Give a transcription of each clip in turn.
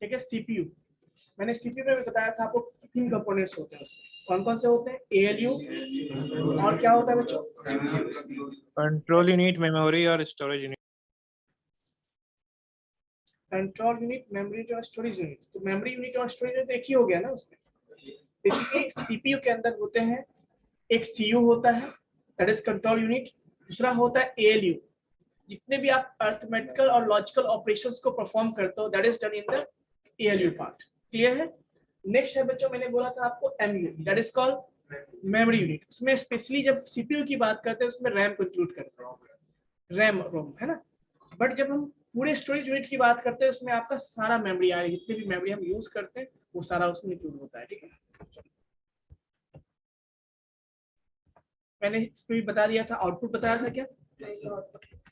ठीक है। सीपीयू, मैंने सीपीयू में भी बताया था आपको 3 कंपोनेंट्स होते हैं उसमें। कौन कौन से होते हैं? एएलयू, और क्या होता है बच्चों? कंट्रोल यूनिट, मेमोरी और storage unit. Control unit, memory और स्टोरेज यूनिट। तो मेमोरी यूनिट और स्टोरेज यूनिट एक ही हो गया ना उसमें। बेसिकली सीपीयू के अंदर होते हैं, एक सीयू होता है दैट इज कंट्रोल यूनिट, दूसरा होता है एएलयू। जितने भी आप अरिथमेटिकल और लॉजिकल ऑपरेशंस को परफॉर्म करते हो that is done in the ALU part. Clear है? नेक्स्ट है बच्चों, मैंने बोला था आपको MU, that is called memory unit. उसमें स्पेशली जब सीपीयू की बात करते हैं उसमें रैम को इंक्लूड करते हैं, रैम रोम, है ना। बट जब हम पूरे स्टोरेज यूनिट की बात करते हैं उसमें आपका सारा मेमोरी आएगा, जितने भी मेमोरी हम यूज करते हैं वो सारा उसमें इंक्लूड होता है। ठीक है, मैंने इसमें भी बता दिया था, आउटपुट बताया था क्या?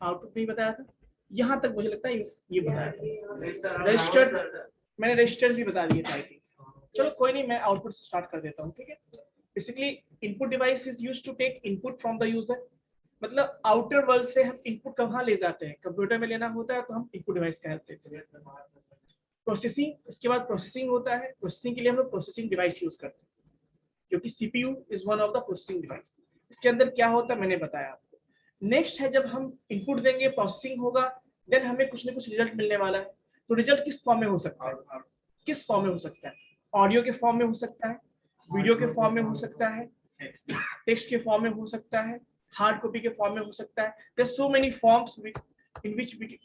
आउटपुट नहीं बताया था, यहाँ तक मुझे लगता है ये बताया था। रजिस्टर्ड, मैंने रजिस्टर्ड भी बता दिया था आई थिंक। चलो कोई नहीं, मैं आउटपुट से स्टार्ट कर देता हूँ। ठीक है, basically input device is used to take input from the user. मतलब आउटर वर्ल्ड से हम इनपुट कहाँ ले जाते हैं? कंप्यूटर में लेना होता है तो हम इनपुट डिवाइस का हेल्प लेते हैं। प्रोसेसिंग, उसके बाद प्रोसेसिंग होता है, प्रोसेसिंग के लिए हम लोग प्रोसेसिंग डिवाइस यूज करते हैं, क्योंकि CPU is one of the processing device. इसके अंदर क्या होता है मैंने बताया आपको। नेक्स्ट है, जब हम इनपुट देंगे, प्रोसेसिंग होगा, देन हमें कुछ ना कुछ रिजल्ट मिलने वाला है। तो रिजल्ट किस फॉर्म में हो सकता है? किस फॉर्म में हो सकता है? ऑडियो के फॉर्म में हो सकता है, वीडियो के फॉर्म में हो सकता है, टेक्स्ट के फॉर्म में हो सकता है, हार्ड कॉपी के फॉर्म में हो सकता है। There so many forms in which we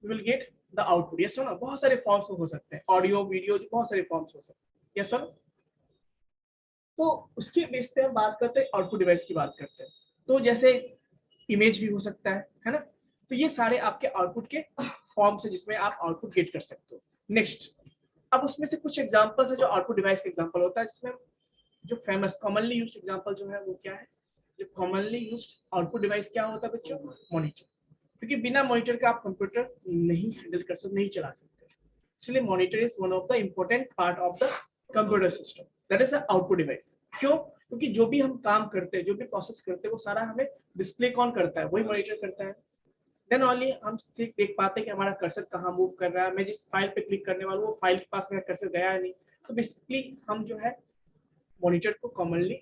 will get the output. Yes sir, बहुत सारे फॉर्म्स हो सकते हैं, ऑडियो वीडियो, बहुत सारे फॉर्म्स हो सकते हैं। यस सर, तो उसके बेस पे हम बात करते हैं, आउटपुट डिवाइस की बात करते हैं। तो जैसे इमेज भी हो सकता है ना। तो ये सारे आपके आउटपुट के फॉर्म्स है जिसमें आप आउटपुट गेट कर सकते हो। नेक्स्ट, अब उसमें से कुछ एग्जांपल्स है जो आउटपुट डिवाइस का एग्जांपल होता है, जिसमें जो फेमस कॉमनली यूज्ड एग्जांपल जो है वो क्या है? जो कॉमनली यूज्ड आउटपुट डिवाइस क्या होता है बच्चों? मॉनिटर। क्योंकि बिना मॉनिटर के आप कंप्यूटर नहीं हैंडल कर सकते, नहीं चला सकते, इसलिए monitor is one of the important part of the computer system, that is output device. क्यों? क्योंकि जो भी हम काम करते हैं, जो भी प्रोसेस करते हैं, वो सारा हमें डिस्प्ले कौन करता है? वही मॉनिटर करता है। देन ओनली हम देख पाते हैं कि हमारा कर्सर कहाँ मूव कर रहा है, मैं जिस फाइल पे क्लिक करने वाला हूँ वो फाइल के पास मेरा कर्सर गया है नहीं। तो बेसिकली हम जो है मॉनिटर को कॉमनली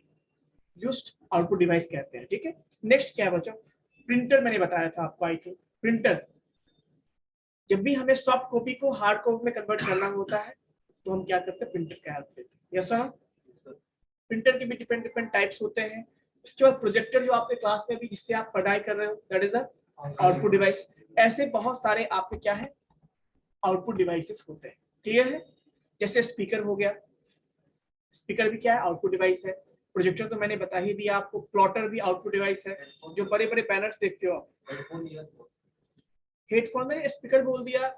यूज्ड आउटपुट डिवाइस कहते हैं। ठीक है, नेक्स्ट क्या है बच्चों? प्रिंटर, मैंने बताया था आपको आई थिंक। प्रिंटर, जब भी हमें सॉफ्ट कॉपी को हार्ड कॉपी में कन्वर्ट करना होता है तो हम क्या करते हैं? प्रिंटर का हेल्प लेते हैं। यस सर, प्रिंटर के भी डिफरेंट डिफरेंट टाइप्स होते हैं। इसके बाद प्रोजेक्टर, जो आपके क्लास में भी जिससे आप पढ़ाई कर रहे हो, that is a output device. ऐसे बहुत सारे आपके क्या है? आउटपुट डिवाइसेस होते हैं। क्लियर है? जैसे स्पीकर हो गया, स्पीकर भी क्या है? आउटपुट डिवाइस है। प्रोजेक्टर तो मैंने बता ही दिया आपको। प्लॉटर भी आउटपुट डिवाइस है, जो बड़े बड़े बैनर्स देखते हो आप। हेडफोन में स्पीकर बोल दिया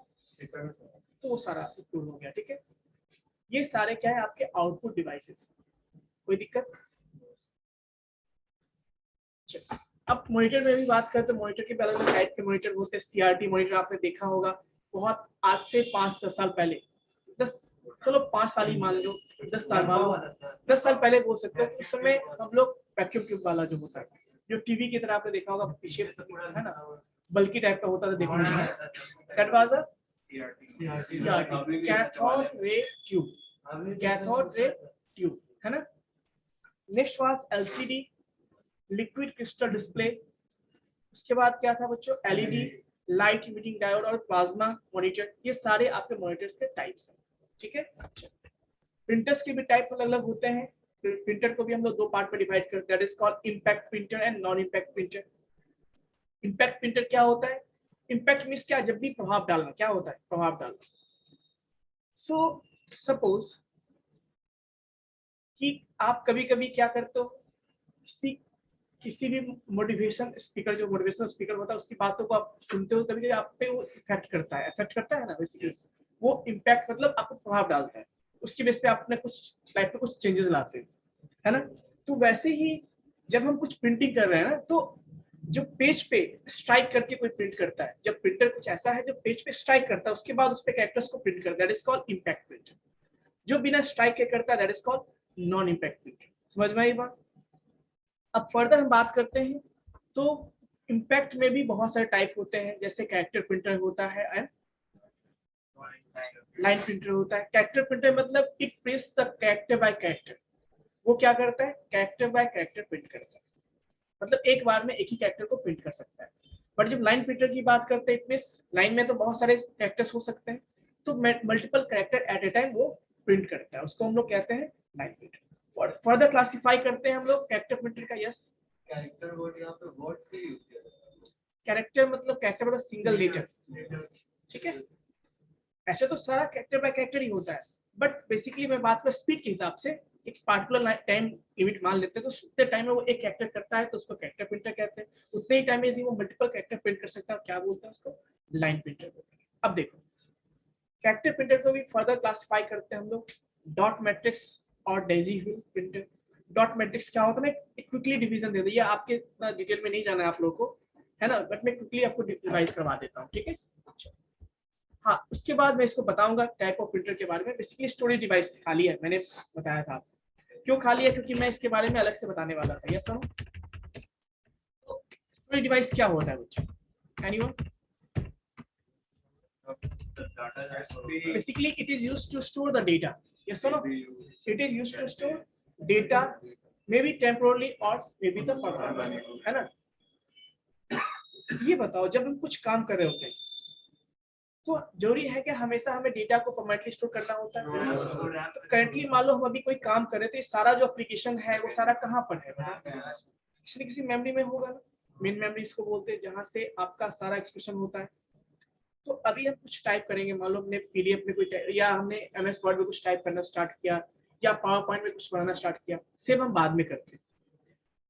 तो वो सारा इंक्लूड हो गया। ठीक है, ये सारे क्या है? आपके आउटपुट डिवाइसेस। कोई दिक्कत? अब मॉनिटर में भी बात करते हैं। मॉनिटर के अलग अलग टाइप के मॉनिटर होते हैं। सीआरटी मॉनिटर आपने देखा होगा, बहुत आज से 5-10 साल पहले, 10, चलो 5 साल ही मान लो, 10 साल मान लो, 10 साल पहले बोल सकते हो। उस समय हम लोग वैक्यूम ट्यूब वाला जो होता है, जो टीवी की तरह आपने देखा होगा पीछे, है ना, बल्कि टाइप का होता था देखने में, that was a CRT, cathode ray tube, cathode ray tube, है ना। Next was LCD, liquid crystal display. उसके बाद क्या था बच्चों? एलईडी, लाइट इमिटिंग डायोड और प्लाज्मा मॉनिटर। ये सारे आपके मॉनिटर्स के टाइप्स हैं। ठीक है, प्रिंटर्स के भी टाइप अलग अलग होते हैं। प्रिंटर को भी हम लोग 2 पार्ट में डिवाइड करते हैं, that is called impact printer and non impact printer. Impact printer क्या होता है? इंपैक्ट मींस क्या? जब भी प्रभाव डालना, क्या होता है? प्रभाव डालना। सो सपोज कि आप कभी कभी क्या करते हो, किसी भी मोटिवेशन स्पीकर, जो मोटिवेशनल स्पीकर होता है, उसकी बातों को आप सुनते हो, कभी कभी आप पे वो इफेक्ट करता है ना। बेसिकली वो इम्पैक्ट मतलब आपको प्रभाव डालता है, उसकी बेस पे आप अपने कुछ लाइफ में कुछ चेंजेस लाते हैं, है ना। तो वैसे ही जब हम कुछ प्रिंटिंग कर रहे हैं ना, तो जो पेज पे स्ट्राइक करके कोई प्रिंट करता है, जब प्रिंटर कुछ ऐसा है जो पेज पे स्ट्राइक करता है, उसके बाद उस पे कैरेक्टर्स को प्रिंट करता है, that is called impact printer. जो बिना स्ट्राइक के करता है, that is called non impact printer. समझ में आई बात? अब फर्दर हम बात करते हैं, तो इम्पैक्ट में भी बहुत सारे टाइप होते हैं, जैसे कैरेक्टर प्रिंटर होता है एंड लाइन प्रिंटर होता है। कैरेक्टर प्रिंटर मतलब it prints the character bye character. वो क्या करता है? कैरेक्टर बाय कैरेक्टर प्रिंट करता है, मतलब एक बार में एक ही कैरेक्टर को प्रिंट कर सकता है। बट जब लाइन प्रिंटर की बात करते हैं, इट मींस लाइन में तो बहुत सारे कैरेक्टर्स हो सकते हैं, तो मल्टीपल कैरेक्टर एट ए टाइम वो प्रिंट करता है, उसको हम लोग कहते हैं लाइन प्रिंटर। फर्दर क्लासिफाई करते हैं हम लोग कैरेक्टर प्रिंटर का। यस, कैरेक्टर वर्ड यहाँ पे वर्ड्स के यूज किया जाता है। कैरेक्टर मतलब सिंगल लेटर, ठीक है। ऐसे तो सारा कैरेक्टर बाय कैरेक्टर ही होता है, बट बेसिकली मैं बात कर स्पीड के हिसाब से एक पार्टिकुलर टाइम लिमिट मान लेते हैं, तो उतने टाइम में वो एक कैरेक्टर करता है तो उसको कैरेक्टर प्रिंटर कहते हैं। उतने ही टाइम में यदि वो मल्टीपल कैरेक्टर प्रिंट कर सकता है, क्या बोलते हैं उसको? लाइन प्रिंटर बोलते हैं। अब देखो, कैरेक्टर प्रिंटर को भी फर्दर क्लासिफाई करते हैं हम लोग डॉट मैट्रिक्स और डेजी प्रिंटर। डॉट मैट्रिक्स क्या होता है? मैं क्विकली डिवीजन दे दिया, आपके इतना डिटेल में नहीं जाना है आप लोगों को, है ना, बट मैं क्विकली आपको रिवाइज करवा देता हूँ, ठीक है। हाँ, उसके बाद मैं इसको बताऊंगा टाइप ऑफ प्रिंटर के बारे में। बेसिकली स्टोरेज डिवाइस खाली है, मैंने बताया था आपको। क्यों खाली है? क्योंकि मैं इसके बारे में अलग से बताने वाला था। यस सर, स्टोरेज डिवाइस क्या होता है बच्चों? Anyone? Basically, it is used to store the data. Yes or no? It is used to store data, maybe temporarily or maybe the permanently, है ना। ये बताओ, जब हम कुछ काम कर रहे होते हैं तो जरूरी है कि हमेशा हमें डेटा को परमानेंटली स्टोर करना होता है। तो करंटली मान लो हम अभी कोई काम कर रहे हैं, तो ये सारा जो एप्लीकेशन है वो सारा कहाँ पर है? किसी न किसी मेमोरी में होगा ना। मेन मेमोरी इसको बोलते हैं, जहाँ से आपका सारा एक्सप्रेशन होता है। तो अभी हम कुछ टाइप करेंगे, मान लो हमने पीडीएफ में कोई या हमने एमएस वर्ड में कुछ टाइप करना स्टार्ट किया या पावर पॉइंट में कुछ बनाना स्टार्ट किया, सेम हम बाद में करते हैं।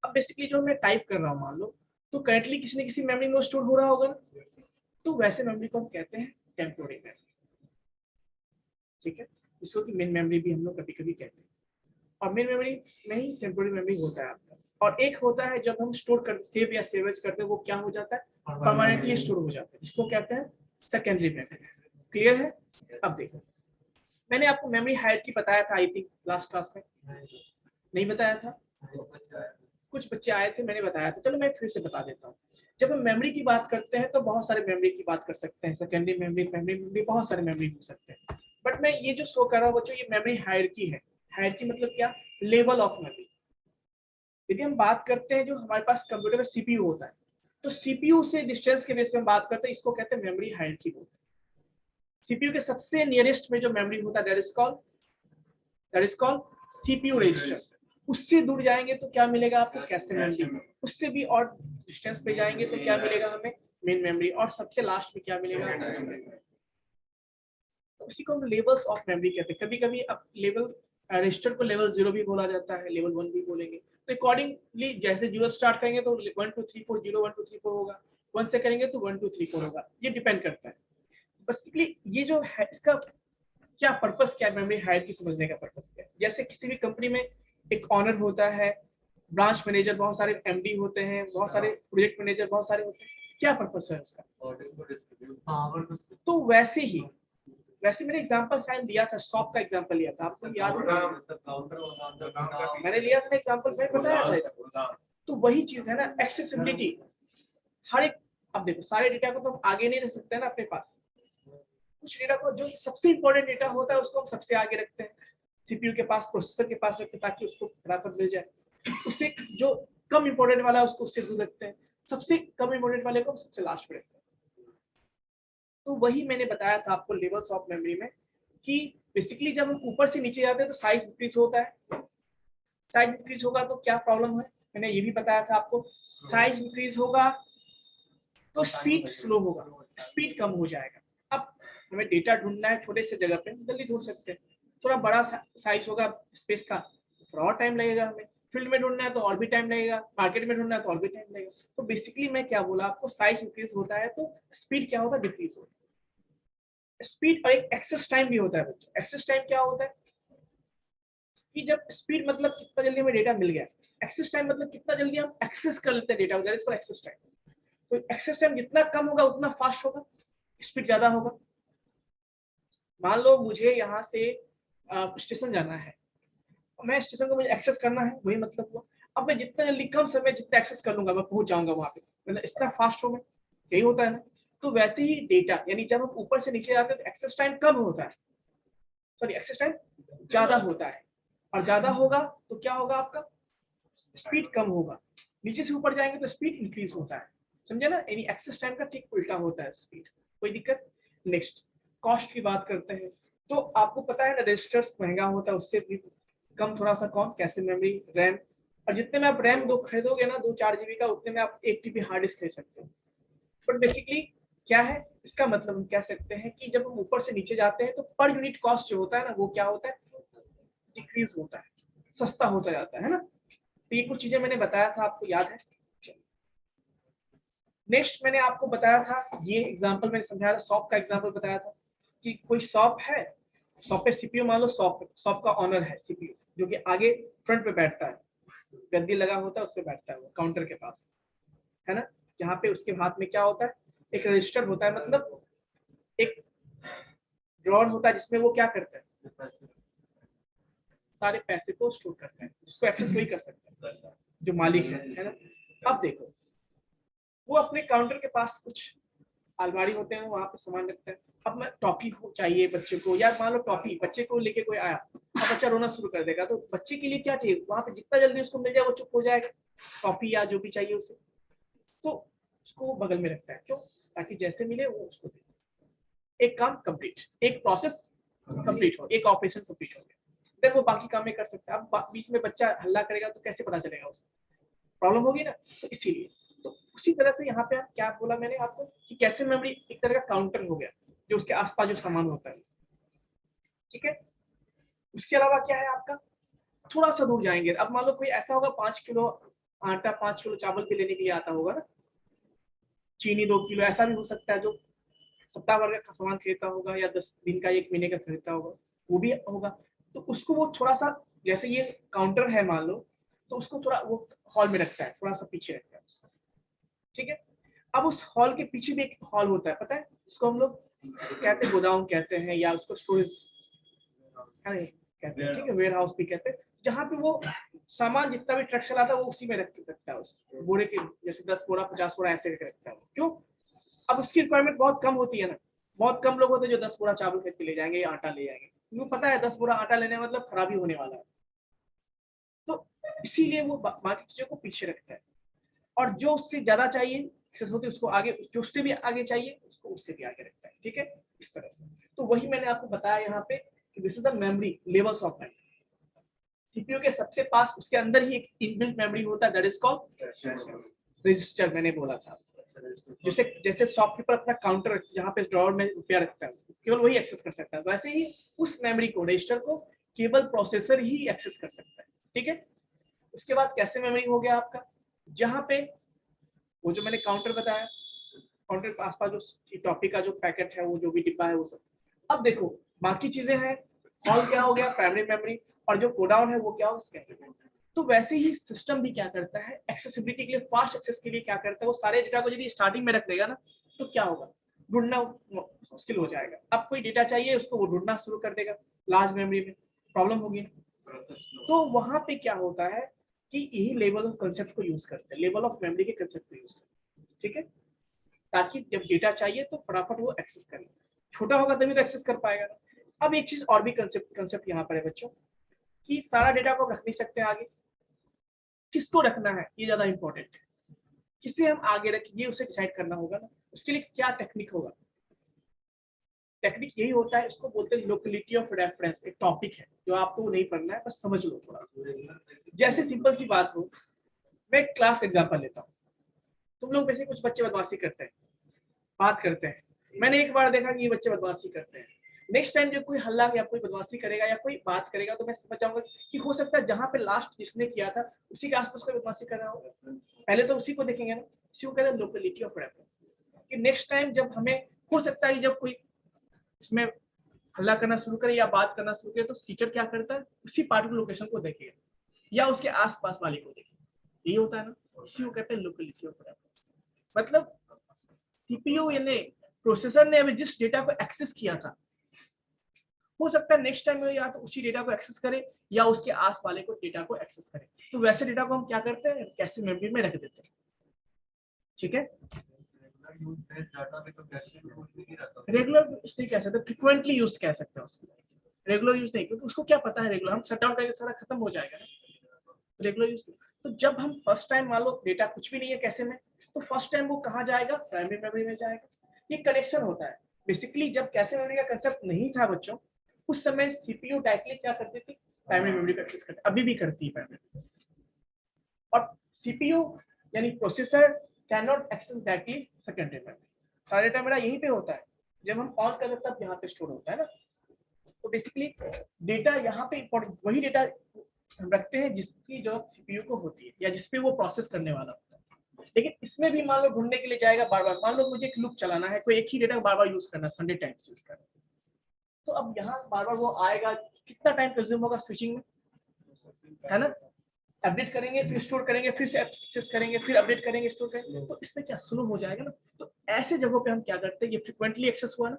अब बेसिकली जो मैं टाइप कर रहा हूँ मान लो, तो करंटली किसी न किसी मेमोरी में स्टोर हो रहा होगा ना, तो वैसे मेमोरी को हम कहते हैं टेम्पोररी मेमोरी, ठीक है। इसको कि मेन मेमोरी भी हम लोग कभी कभी कहते हैं। और मेन मेमोरी में ही टेम्पोररी मेमोरी होता है आपका। और एक होता है जब हम स्टोर कर सेव या सेवेज करते हैं, वो क्या हो जाता है? परमानेंटली स्टोर हो जाता है, जिसको कहते हैं सेकेंडरी मेमोरी। क्लियर है? अब देखो, मैंने आपको मेमोरी हायरार्की बताया था आई थिंक लास्ट क्लास में, नहीं बताया था? कुछ बच्चे आए थे, मैंने बताया था, चलो मैं फिर से बता देता हूँ। जब हम मेमोरी की बात करते हैं तो बहुत सारे मेमोरी की बात कर सकते हैं, सेकेंडरी मेमोरी, प्राइमरी मेमोरी, बहुत सारे मेमोरी हो सकते हैं। बट मैं ये जो शो कर रहा हूँ बच्चों, ये मेमोरी हायरार्की है। हायरार्की मतलब क्या? Level of memory. यदि हम बात करते हैं जो हमारे पास कंप्यूटर में सीपीयू होता है, तो सीपीयू से डिस्टेंस के बेस पे हम बात करते हैं, इसको कहते हैं मेमोरी हायरार्की बोलते हैं। सीपीयू के सबसे नियरेस्ट में जो मेमोरी होता है that is called CPU register. उससे दूर जाएंगे तो क्या मिलेगा आपको? Cache memory. उससे भी और डिस्टेंस पे जाएंगे तो क्या मिलेगा हमें? Main memory. और सबसे लास्ट में क्या मिलेगा? उसी को हम लेवल्स ऑफ मेमोरी कहते हैं। कभी कभी अब लेवल रजिस्टर को लेवल 0 भी बोला जाता है, लेवल 1 भी बोलेंगे। तो अकॉर्डिंगली जैसे 0 स्टार्ट करेंगे तो 1 2 3 4 0 1 2 3 4 होगा, 1 से करेंगे तो 1 2 3 4 होगा। ये डिपेंड करता है। बेसिकली ये जो है, इसका क्या पर्पस क्या है? मेमोरी हायरार्की समझने का पर्पस क्या है? जैसे किसी भी कंपनी में एक ऑनर होता है, ब्रांच मैनेजर, बहुत सारे एमडी होते हैं, बहुत सारे प्रोजेक्ट मैनेजर, बहुत सारे होते हैं। क्या पर्पस है उसका? तो वैसे मैंने एग्जांपल शायद दिया था, शॉप का एग्जांपल लिया था, आपको याद है? मैंने लिया था एग्जांपल, मैं बताया था इसको। तो वही चीज है ना, एक्सेसिबिलिटी। हर एक, अब देखो सारे डेटा को तो हम आगे नहीं रख सकते ना अपने पास। कुछ डेटा को, जो सबसे इंपॉर्टेंट डेटा होता है उसको हम सबसे आगे रखते हैं, सीपीयू के पास, प्रोसेसर के पास रखते हैं, ताकि उसको फटाफट मिल जाए। उससे जो कम इंपॉर्टेंट वाला है उसको उससे दूर रखते हैं, सबसे कम इंपॉर्टेंट वाले को सबसे लास्ट में रखते हैं। तो वही मैंने बताया था आपको लेवल्स ऑफ मेमोरी में, कि बेसिकली जब हम ऊपर से नीचे जाते हैं तो साइज इंक्रीज होता है। साइज इंक्रीज होगा तो क्या प्रॉब्लम है? मैंने ये भी बताया था आपको, साइज इंक्रीज होगा तो स्पीड स्लो होगा, स्पीड कम हो जाएगा। अब हमें डेटा ढूंढना है छोटे से जगह पे, जल्दी ढूंढ सकते हैं। थोड़ा बड़ा साइज होगा स्पेस का, थोड़ा और टाइम लगेगा। हमें फील्ड में ढूंढना है तो और भी टाइम लगेगा, मार्केट में ढूंढना है तो और भी टाइम लगेगा। तो बेसिकली मैं क्या बोला आपको, साइज इंक्रीज होता है तो स्पीड क्या होता है? डिक्रीज होता है। स्पीड और एक एक्सेस टाइम भी होता है बच्चों। एक्सेस टाइम क्या होता है? कि जब स्पीड मतलब कितना जल्दी हमें डेटा मिल गया, एक्सेस टाइम मतलब कितना जल्दी हम एक्सेस कर लेते हैं data, that is called access time. तो एक्सेस टाइम जितना कम होगा उतना फास्ट होगा, स्पीड ज्यादा होगा। मान लो मुझे यहाँ से स्टेशन जाना है, मैं स्टेशन को मुझे एक्सेस करना है, वही मतलब हुआ। अब मैं जितना जल्दी कम समय जितना एक्सेस कर लूंगा मैं पहुंच जाऊंगा वहां पे, मतलब इतना फास्ट होगा। यही होता है ना। तो वैसे ही डेटा, यानी जब हम ऊपर से नीचे जाते हैं तो एक्सेस टाइम कम होता है, सॉरी एक्सेस टाइम ज्यादा होता है, और ज्यादा होगा तो क्या होगा, आपका स्पीड कम होगा। नीचे से ऊपर जाएंगे तो स्पीड इंक्रीज होता है, समझे ना, यानी एक्सेस टाइम का ठीक उल्टा होता है स्पीड। कोई दिक्कत? नेक्स्ट कॉस्ट की बात करते हैं। तो आपको पता है ना, रजिस्टर्स महंगा होता है, उससे भी कम थोड़ा सा कौन, कैसे मेमोरी, रैम। और जितने में आप रैम दो खरीदोगे ना 2-4 GB का, उतने में आप 1 TB हार्ड डिस्क खरीद सकते हो। बट बेसिकली क्या है इसका मतलब, हम कह सकते हैं कि जब हम ऊपर से नीचे जाते हैं तो पर यूनिट कॉस्ट जो होता है ना, वो क्या होता है, डिक्रीज होता है, सस्ता होता जाता है ना। तो ये कुछ चीजें मैंने बताया था, आपको याद है। नेक्स्ट मैंने आपको बताया था, ये एग्जांपल मैंने समझाया था, शॉप का एग्जांपल बताया था कि कोई शॉप है, शॉप पे सीपीयू मान लो, शॉप का ऑनर है सीपीयू, जो कि आगे फ्रंट पे बैठता है, गद्दी लगा होता है उस पे बैठता है वो काउंटर के पास, है ना, जहाँ पे उसके हाथ में क्या होता है, एक रजिस्टर होता है, मतलब एक ड्रॉर होता है जिसमें वो क्या करता है, सारे पैसे को स्टोर करता है, जिसको एक्सेस वही कर सकता है जो मालिक है ना। अब देखो, वो अपने काउंटर के पास कुछ अलमारी होते हैं, वहां पे सामान रखते हैं। अब मैं टॉफी चाहिए बच्चे को, या मान लो टॉफी बच्चे को लेके कोई आया, अब बच्चा रोना शुरू कर देगा, तो बच्चे के लिए क्या चाहिए, वहां पे जितना जल्दी उसको मिल जाए वो चुप हो जाएगा, टॉफी या जो भी चाहिए उसे, तो उसको वो बगल में रखता है, क्यों, ताकि जैसे मिले वो उसको दे। एक काम कंप्लीट, एक प्रोसेस कंप्लीट हो, एक ऑपरेशन कंप्लीट हो गया, देन वो बाकी काम नहीं कर सकता। अब बीच में बच्चा हल्ला करेगा तो कैसे पता चलेगा उसे, प्रॉब्लम होगी ना। तो इसीलिए तो उसी तरह से यहाँ पे क्या बोला मैंने आपको कि कैसे मेमोरी एक तरह का काउंटर हो गया, जो उसके आसपास जो सामान होता है, ठीक है। उसके अलावा क्या है आपका, थोड़ा सा दूर जाएंगे, अब मान लो कोई ऐसा होगा 5 किलो आटा 5 किलो चावल भी लेने के लिए आता होगा ना, चीनी 2 किलो, ऐसा भी हो सकता है जो सप्ताह भर का सामान खरीदता होगा, या 10 दिन का 1 महीने का खरीदता होगा, वो भी होगा। तो उसको वो थोड़ा सा, जैसे ये काउंटर है मान लो, तो उसको थोड़ा वो हॉल में रखता है, थोड़ा सा पीछे रखता है, ठीक है। अब उस हॉल के पीछे भी एक हॉल होता है, पता है, उसको हम लोग कहते हैं गोदाम कहते हैं, या उसको स्टोरेज कहते हैं, ठीक है, वेयर हाउस भी कहते हैं, जहाँ पे वो सामान जितना भी ट्रक चलाता है वो उसी में रखता है, उस बोरे के जैसे 10 बोरा 50 बोरा ऐसे रखता है। क्यों? अब उसकी रिक्वायरमेंट बहुत कम होती है ना, बहुत कम लोग होते हैं जो 10 बोरा चावल खरीद के ले जाएंगे या आटा ले जाएंगे, उनको पता है 10 बोरा आटा लेने मतलब खराबी होने वाला है, तो इसीलिए वो बाकी चीजों को पीछे रखता है, और जो उससे ज्यादा चाहिए एक्सेस होती है उसको आगे, जो उससे भी आगे चाहिए उसको उससे भी आगे रखता है, ठीक है, इस तरह से। तो वही मैंने आपको बताया यहाँ पे कि this is the memory levels of memory. CPU के सबसे पास उसके अंदर ही एक इनबिल्ट मेमोरी होता है, दैट इज कॉल्ड रजिस्टर, मैंने बोला था। जैसे जैसे शॉपकीपर अपना काउंटर जहाँ पे ड्रॉअर में रुपया रखता है केवल वही एक्सेस कर सकता है, वैसे ही उस मेमोरी को, रजिस्टर को केवल प्रोसेसर ही एक्सेस कर सकता है, ठीक है। उसके बाद कैसे मेमोरी हो गया आपका, जहाँ पे वो जो मैंने काउंटर बताया, काउंटर के आसपास जो टॉपिक का जो पैकेट है, वो जो भी डिब्बा है वो सब। अब देखो बाकी चीजें हैं, हॉल क्या हो गया, प्राइमरी मेमोरी, और जो गोडाउन है वो क्या हो, सेकेंडरी। तो वैसे ही सिस्टम भी क्या करता है, एक्सेसिबिलिटी के लिए, फास्ट एक्सेस के लिए क्या करता है, वो सारे डेटा को यदि स्टार्टिंग में रख देगा ना, तो क्या होगा, ढूंढना मुश्किल हो जाएगा। अब कोई डेटा चाहिए उसको वो ढूंढना शुरू कर देगा लार्ज मेमोरी में, प्रॉब्लम होगी। तो वहां पे क्या होता है कि यही लेवल ऑफ कंसेप्ट को यूज करते हैं, लेवल ऑफ मेमोरी के कंसेप्ट को यूज करते हैं, ठीक है, ताकि जब डेटा चाहिए तो फटाफट वो एक्सेस कर ले। छोटा होगा तभी तो एक्सेस कर पाएगा ना। अब एक चीज और भी कंसेप्ट यहाँ पर है बच्चों, कि सारा डेटा को रख नहीं सकते आगे, किसको रखना है ये ज्यादा इंपॉर्टेंट है, किसे हम आगे रखेंगे उसे डिसाइड करना होगा ना। उसके लिए क्या टेक्निक होगा, टेक्निक यही होता है, इसको बोलते हैं लोकेलिटी ऑफ रेफरेंस। एक टॉपिक है जो आपको नहीं पढ़ना है, बस समझ लो थोड़ा सा। जैसे सिंपल सी बात हो, मैं क्लास एग्जांपल लेता हूँ, तुम लोग में से कुछ बच्चे बदमाशी करते हैं, बात करते हैं, मैंने एक बार देखा कि ये बच्चे बदमाशी करते हैं, नेक्स्ट टाइम जब कोई हल्ला या कोई बदमाशी करेगा या कोई बात करेगा तो मैं समझ जाऊंगा कि हो सकता है जहां पे लास्ट जिसने किया था उसी के आसपास कोई बदमाशी कर रहा होगा, पहले तो उसी को देखेंगे ना। इसी को कहते हैं लोकेलिटी ऑफ रेफरेंस, कि नेक्स्ट टाइम जब हमें, हो सकता है जब कोई इसमें हल्ला करना शुरू करे या बात करना शुरू करे तो टीचर क्या करता है, उसी पार्टिकुलर लोकेशन को देखेगा या उसके आसपास वाले को देखेगा, यही होता है ना, इसी को कहते हैं लोकेलिटी ऑफ रेफरेंस। मतलब सीपीयू यानी प्रोसेसर ने अभी जिस डेटा को एक्सेस किया था, हो सकता है नेक्स्ट टाइम में या तो उसी डेटा को एक्सेस करे या उसके आस वाले को डेटा को एक्सेस करे, तो वैसे डेटा को हम क्या करते हैं, कैसे मेमोरी में रख देते हैं, ठीक है। यूज बेस्ड डाटा में तो कैशे में कुछ भी नहीं रहता। रेगुलर इसलिए कह सकते हैं, फ्रिक्वेंटली यूज कह सकते हैं उसको, रेगुलर यूज नहीं, क्योंकि उसको क्या पता है रेगुलर हम शट डाउन करेंगे सारा खत्म हो जाएगा ना, रेगुलर यूज। तो जब हम फर्स्ट टाइम मान लो डेटा कुछ भी नहीं है कैसे में, तो फर्स्ट टाइम वो कहाँ जाएगा, प्राइमरी मेमोरी में जाएगा। ये कनेक्शन होता है बेसिकली। जब कैसे मेमोरी का कंसेप्ट नहीं था बच्चों, उस समय सीपीयू डायरेक्टली क्या करती थी, प्राइमरी मेमोरी को एक्सेस करती, अभी भी करती है प्राइमरी। और सीपीयू यानी processor can not access directly secondary memory. सारे टाइम मेरा यहीं पे होता है, जब हम ऑन करते हैं तब यहाँ पे स्टोर होता है ना। तो बेसिकली डेटा यहाँ पे वही डेटा हम रखते हैं जिसकी जो सीपीयू को होती है या जिसपे वो प्रोसेस करने वाला होता है। लेकिन इसमें भी मान लो ढूंढने के लिए जाएगा बार बार, मान लो मुझे एक लूप चलाना है, कोई एक ही डेटा बार बार यूज करना, 100 टाइम्स यूज करना, तो अब यहाँ बार बार वो आएगा, कितना टाइम कंज्यूम होगा स्विचिंग में, है ना। अपडेट करेंगे फिर स्टोर करेंगे, फिर से एक्सेस करेंगे, फिर अपडेट करेंगे स्टोर करेंगे, तो इसमें क्या स्लो हो जाएगा ना। तो ऐसे जगहों पे हम क्या करते हैं, ये फ्रिक्वेंटली एक्सेस हुआ ना,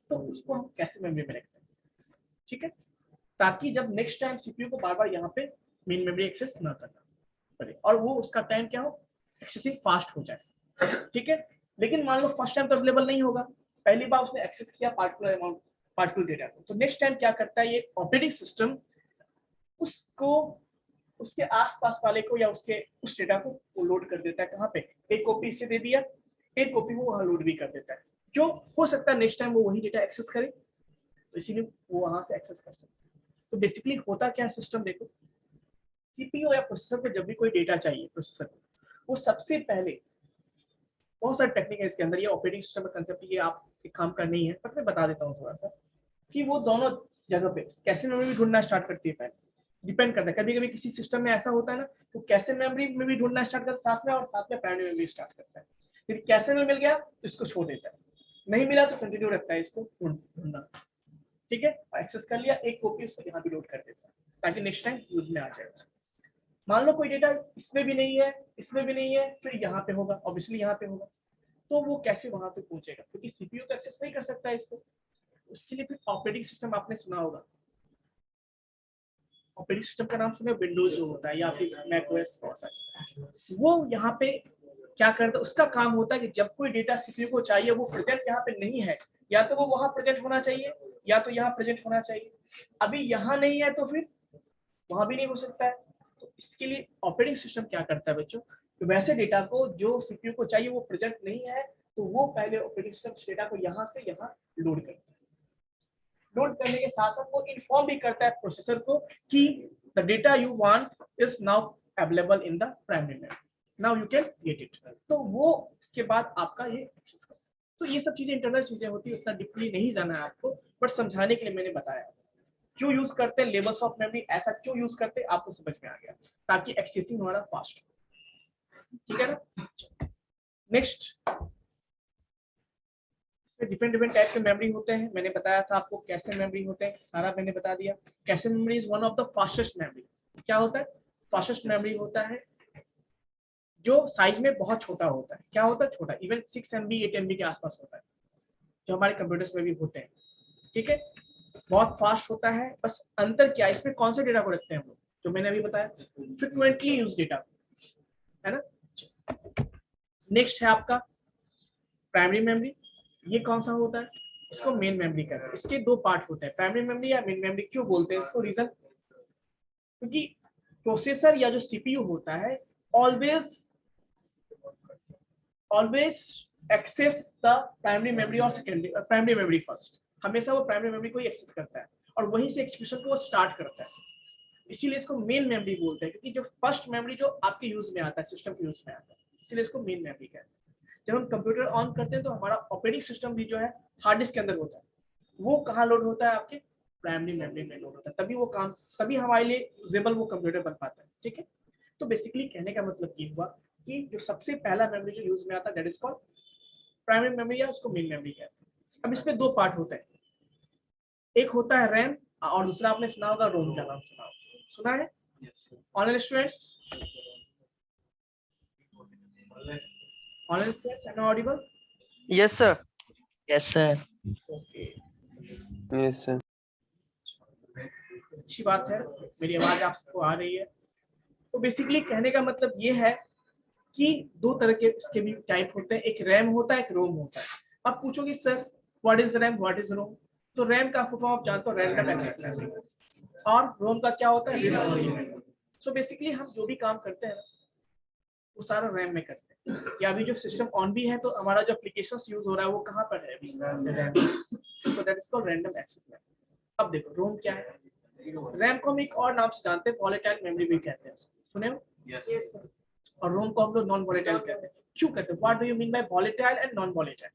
तो उसको हम कैसे मेमोरी में रखते हैं, ठीक है, ताकि जब नेक्स्ट टाइम सीपीयू को बार बार यहाँ पे मेन मेमोरी एक्सेस ना करना पड़े और वो उसका टाइम क्या हो, एक्सेसिंग फास्ट हो जाए, ठीक है। लेकिन मान लो फर्स्ट टाइम तो अवेलेबल नहीं होगा, पहली बार उसने एक्सेस किया पार्टिकुलर अमाउंट, पार्टिकुलर डेटा को, तो नेक्स्ट टाइम क्या करता है, ये ऑपरेटिंग सिस्टम उसको उसके आसपास वाले को या उसके उस डेटा को वो लोड कर देता है, कहाँ पे, एक कॉपी इसे दे दिया, एक कॉपी वो वहाँ लोड भी कर देता है। क्यों, हो सकता है नेक्स्ट टाइम वो वही डेटा एक्सेस करे, तो इसीलिए वो वहां से एक्सेस कर सकता है। तो बेसिकली होता क्या है सिस्टम, देखो सीपीयू या प्रोसेसर को जब भी कोई डेटा चाहिए प्रोसेसर को, वो सबसे पहले, बहुत सारे टेक्निक है इसके अंदर, ये ऑपरेटिंग सिस्टम का कंसेप्ट, ये आप एक काम का नहीं है, पर मैं बता देता हूँ थोड़ा सा, कि वो दोनों जगह पे कैसे मेमोरी ढूंढना स्टार्ट करती है पहले, डिपेंड करता है। कभी कभी किसी सिस्टम में ऐसा होता है ना, तो कैसे मेमोरी में भी ढूंढना स्टार्ट करता है साथ में, और साथ में प्राइमरी मेमोरी स्टार्ट करता है। फिर कैसे में मिल गया तो इसको छोड़ देता है, नहीं मिला तो कंटिन्यू रखता है इसको ढूंढना, ठीक है। एक्सेस कर लिया, एक कॉपी उसको यहाँ भी लोड कर देता है ताकि नेक्स्ट टाइम यूज में आ जाए। मान लो कोई डेटा इसमें भी नहीं है, इसमें भी नहीं है, फिर यहाँ पे होगा, ऑब्वियसली यहाँ पे होगा, तो वो कैसे वहां पे पहुंचेगा, क्योंकि सीपीयू तो एक्सेस नहीं कर सकता है इसको। उसके लिए फिर ऑपरेटिंग सिस्टम आपने सुना होगा, ऑपरेटिंग सिस्टम का नाम सुने, विंडोज जो होता है या फिर मैक ओएस, वो यहाँ पे क्या करता है, उसका काम होता है कि जब कोई डेटा सीपीयू को चाहिए, वो प्रेजेंट यहाँ पे नहीं है, या तो वो वहां प्रेजेंट होना चाहिए या तो यहाँ प्रेजेंट होना चाहिए। अभी यहाँ नहीं है तो फिर वहां भी नहीं हो सकता है। तो इसके लिए ऑपरेटिंग सिस्टम क्या करता है बच्चों, तो वैसे डेटा को जो सीपीयू को चाहिए वो प्रेजेंट नहीं है, तो वो पहले ऑपरेटिंग सिस्टम डेटा को यहाँ से यहाँ लोड करता है। लोड करने के साथ साथ वो इन्फॉर्म भी करता है प्रोसेसर को कि the data you want is now available in the primary memory, now you can get it. तो वो इसके बाद आपका ये एक्सेस करता है। तो ये सब चीजें इंटरनल चीजें होती है, उतना डीपली नहीं जाना है आपको, बट समझाने के लिए मैंने बताया क्यों यूज करते हैं लेवल्स ऑफ मेमोरी, ऐसा क्यों यूज करते हैं आपको समझ में आ गया, ताकि एक्सेसिंग हमारा फास्ट हो, ठीक है ना। नेक्स्ट, डिफरेंट डिफरेंट टाइप के मेमोरी होते हैं, मैंने बताया था आपको कैसे मेमोरी होते हैं, सारा मैंने बता दिया। कैसे memory is one of the fastest memory. क्या होता है, फास्टेस्ट मेमोरी होता है जो साइज में बहुत छोटा होता है। क्या होता है, छोटा, इवन 6 MB 8 MB के आसपास होता है, जो हमारे कंप्यूटर्स में भी होते हैं, ठीक है। बहुत फास्ट होता है, बस अंतर क्या है, इसमें कौन से डेटा को रखते हैं हम लोग, जो मैंने अभी बताया, फ्रिक्वेंटली यूज डेटा, है ना। नेक्स्ट है आपका प्राइमरी मेमोरी। ये कौन सा होता है, इसको मेन मेमोरी कहते हैं। इसके दो पार्ट होते हैं, प्राइमरी मेमोरी या मेन मेमोरी। क्यों बोलते हैं इसको, रीजन, क्योंकि प्रोसेसर या जो सीपीयू होता है always access the primary memory और सेकेंडरी प्राइमरी मेमोरी फर्स्ट, हमेशा वो प्राइमरी मेमोरी को ही एक्सेस करता है और वहीं से एक्सक्यूशन को स्टार्ट करता है। इसीलिए इसको मेन मेमोरी बोलते हैं, क्योंकि जो फर्स्ट मेमोरी जो आपके यूज में आता है, सिस्टम के यूज में आता है, इसीलिए इसको मेन मेमोरी कहते हैं। जब हम कंप्यूटर ऑन करते हैं तो हमारा ऑपरेटिंग सिस्टम भी जो है हार्ड डिस्क के अंदर होता है, वो कहाँ लोड होता है, आपके प्राइमरी मेमोरी में लोड होता है, तभी वो काम, तभी हमारे लिए यूजेबल वो कंप्यूटर बन पाता है, ठीक है। तो बेसिकली कहने का मतलब ये हुआ कि जो सबसे पहला मेमोरी जो यूज में आता है that is called primary memory, या उसको मेन मेमोरी कहते हैं। अब इसमें दो पार्ट होते हैं, एक होता है रैम और दूसरा आपने सुना होगा रोम का नाम, सुना है online students, online students am audible, Yes, sir. Yes, sir. Okay, Yes, sir. अच्छी बात है, मेरी आवाज आपको आ रही है। तो बेसिकली कहने का मतलब ये है कि दो तरह के इसके भी टाइप होते हैं, एक रैम होता है, एक रोम होता है। अब पूछोगे sir what is RAM, what is ROM? तो रैम का फुल फॉर्म आप जानते हो, रैंडम एक्सेस मेमोरी, और रोम का क्या होता है, read only memory. So basically हम जो भी काम करते हैं ना वो सारा रैम में करते हैं। या अभी जो सिस्टम ऑन भी है तो हमारा जो एप्लीकेशंस यूज हो रहा है वो कहाँ पर है अभी, रैम। तो that is called random access memory. अब देखो रोम क्या है, रैम को हम एक और नाम से जानते हैं, वॉलेटाइल मेमोरी भी कहते हैं, सुने हो? Yes. और रोम को हम लोग नॉन वॉलेटाइल कहते हैं। क्यों कहते हैं? What do you mean by volatile and non volatile?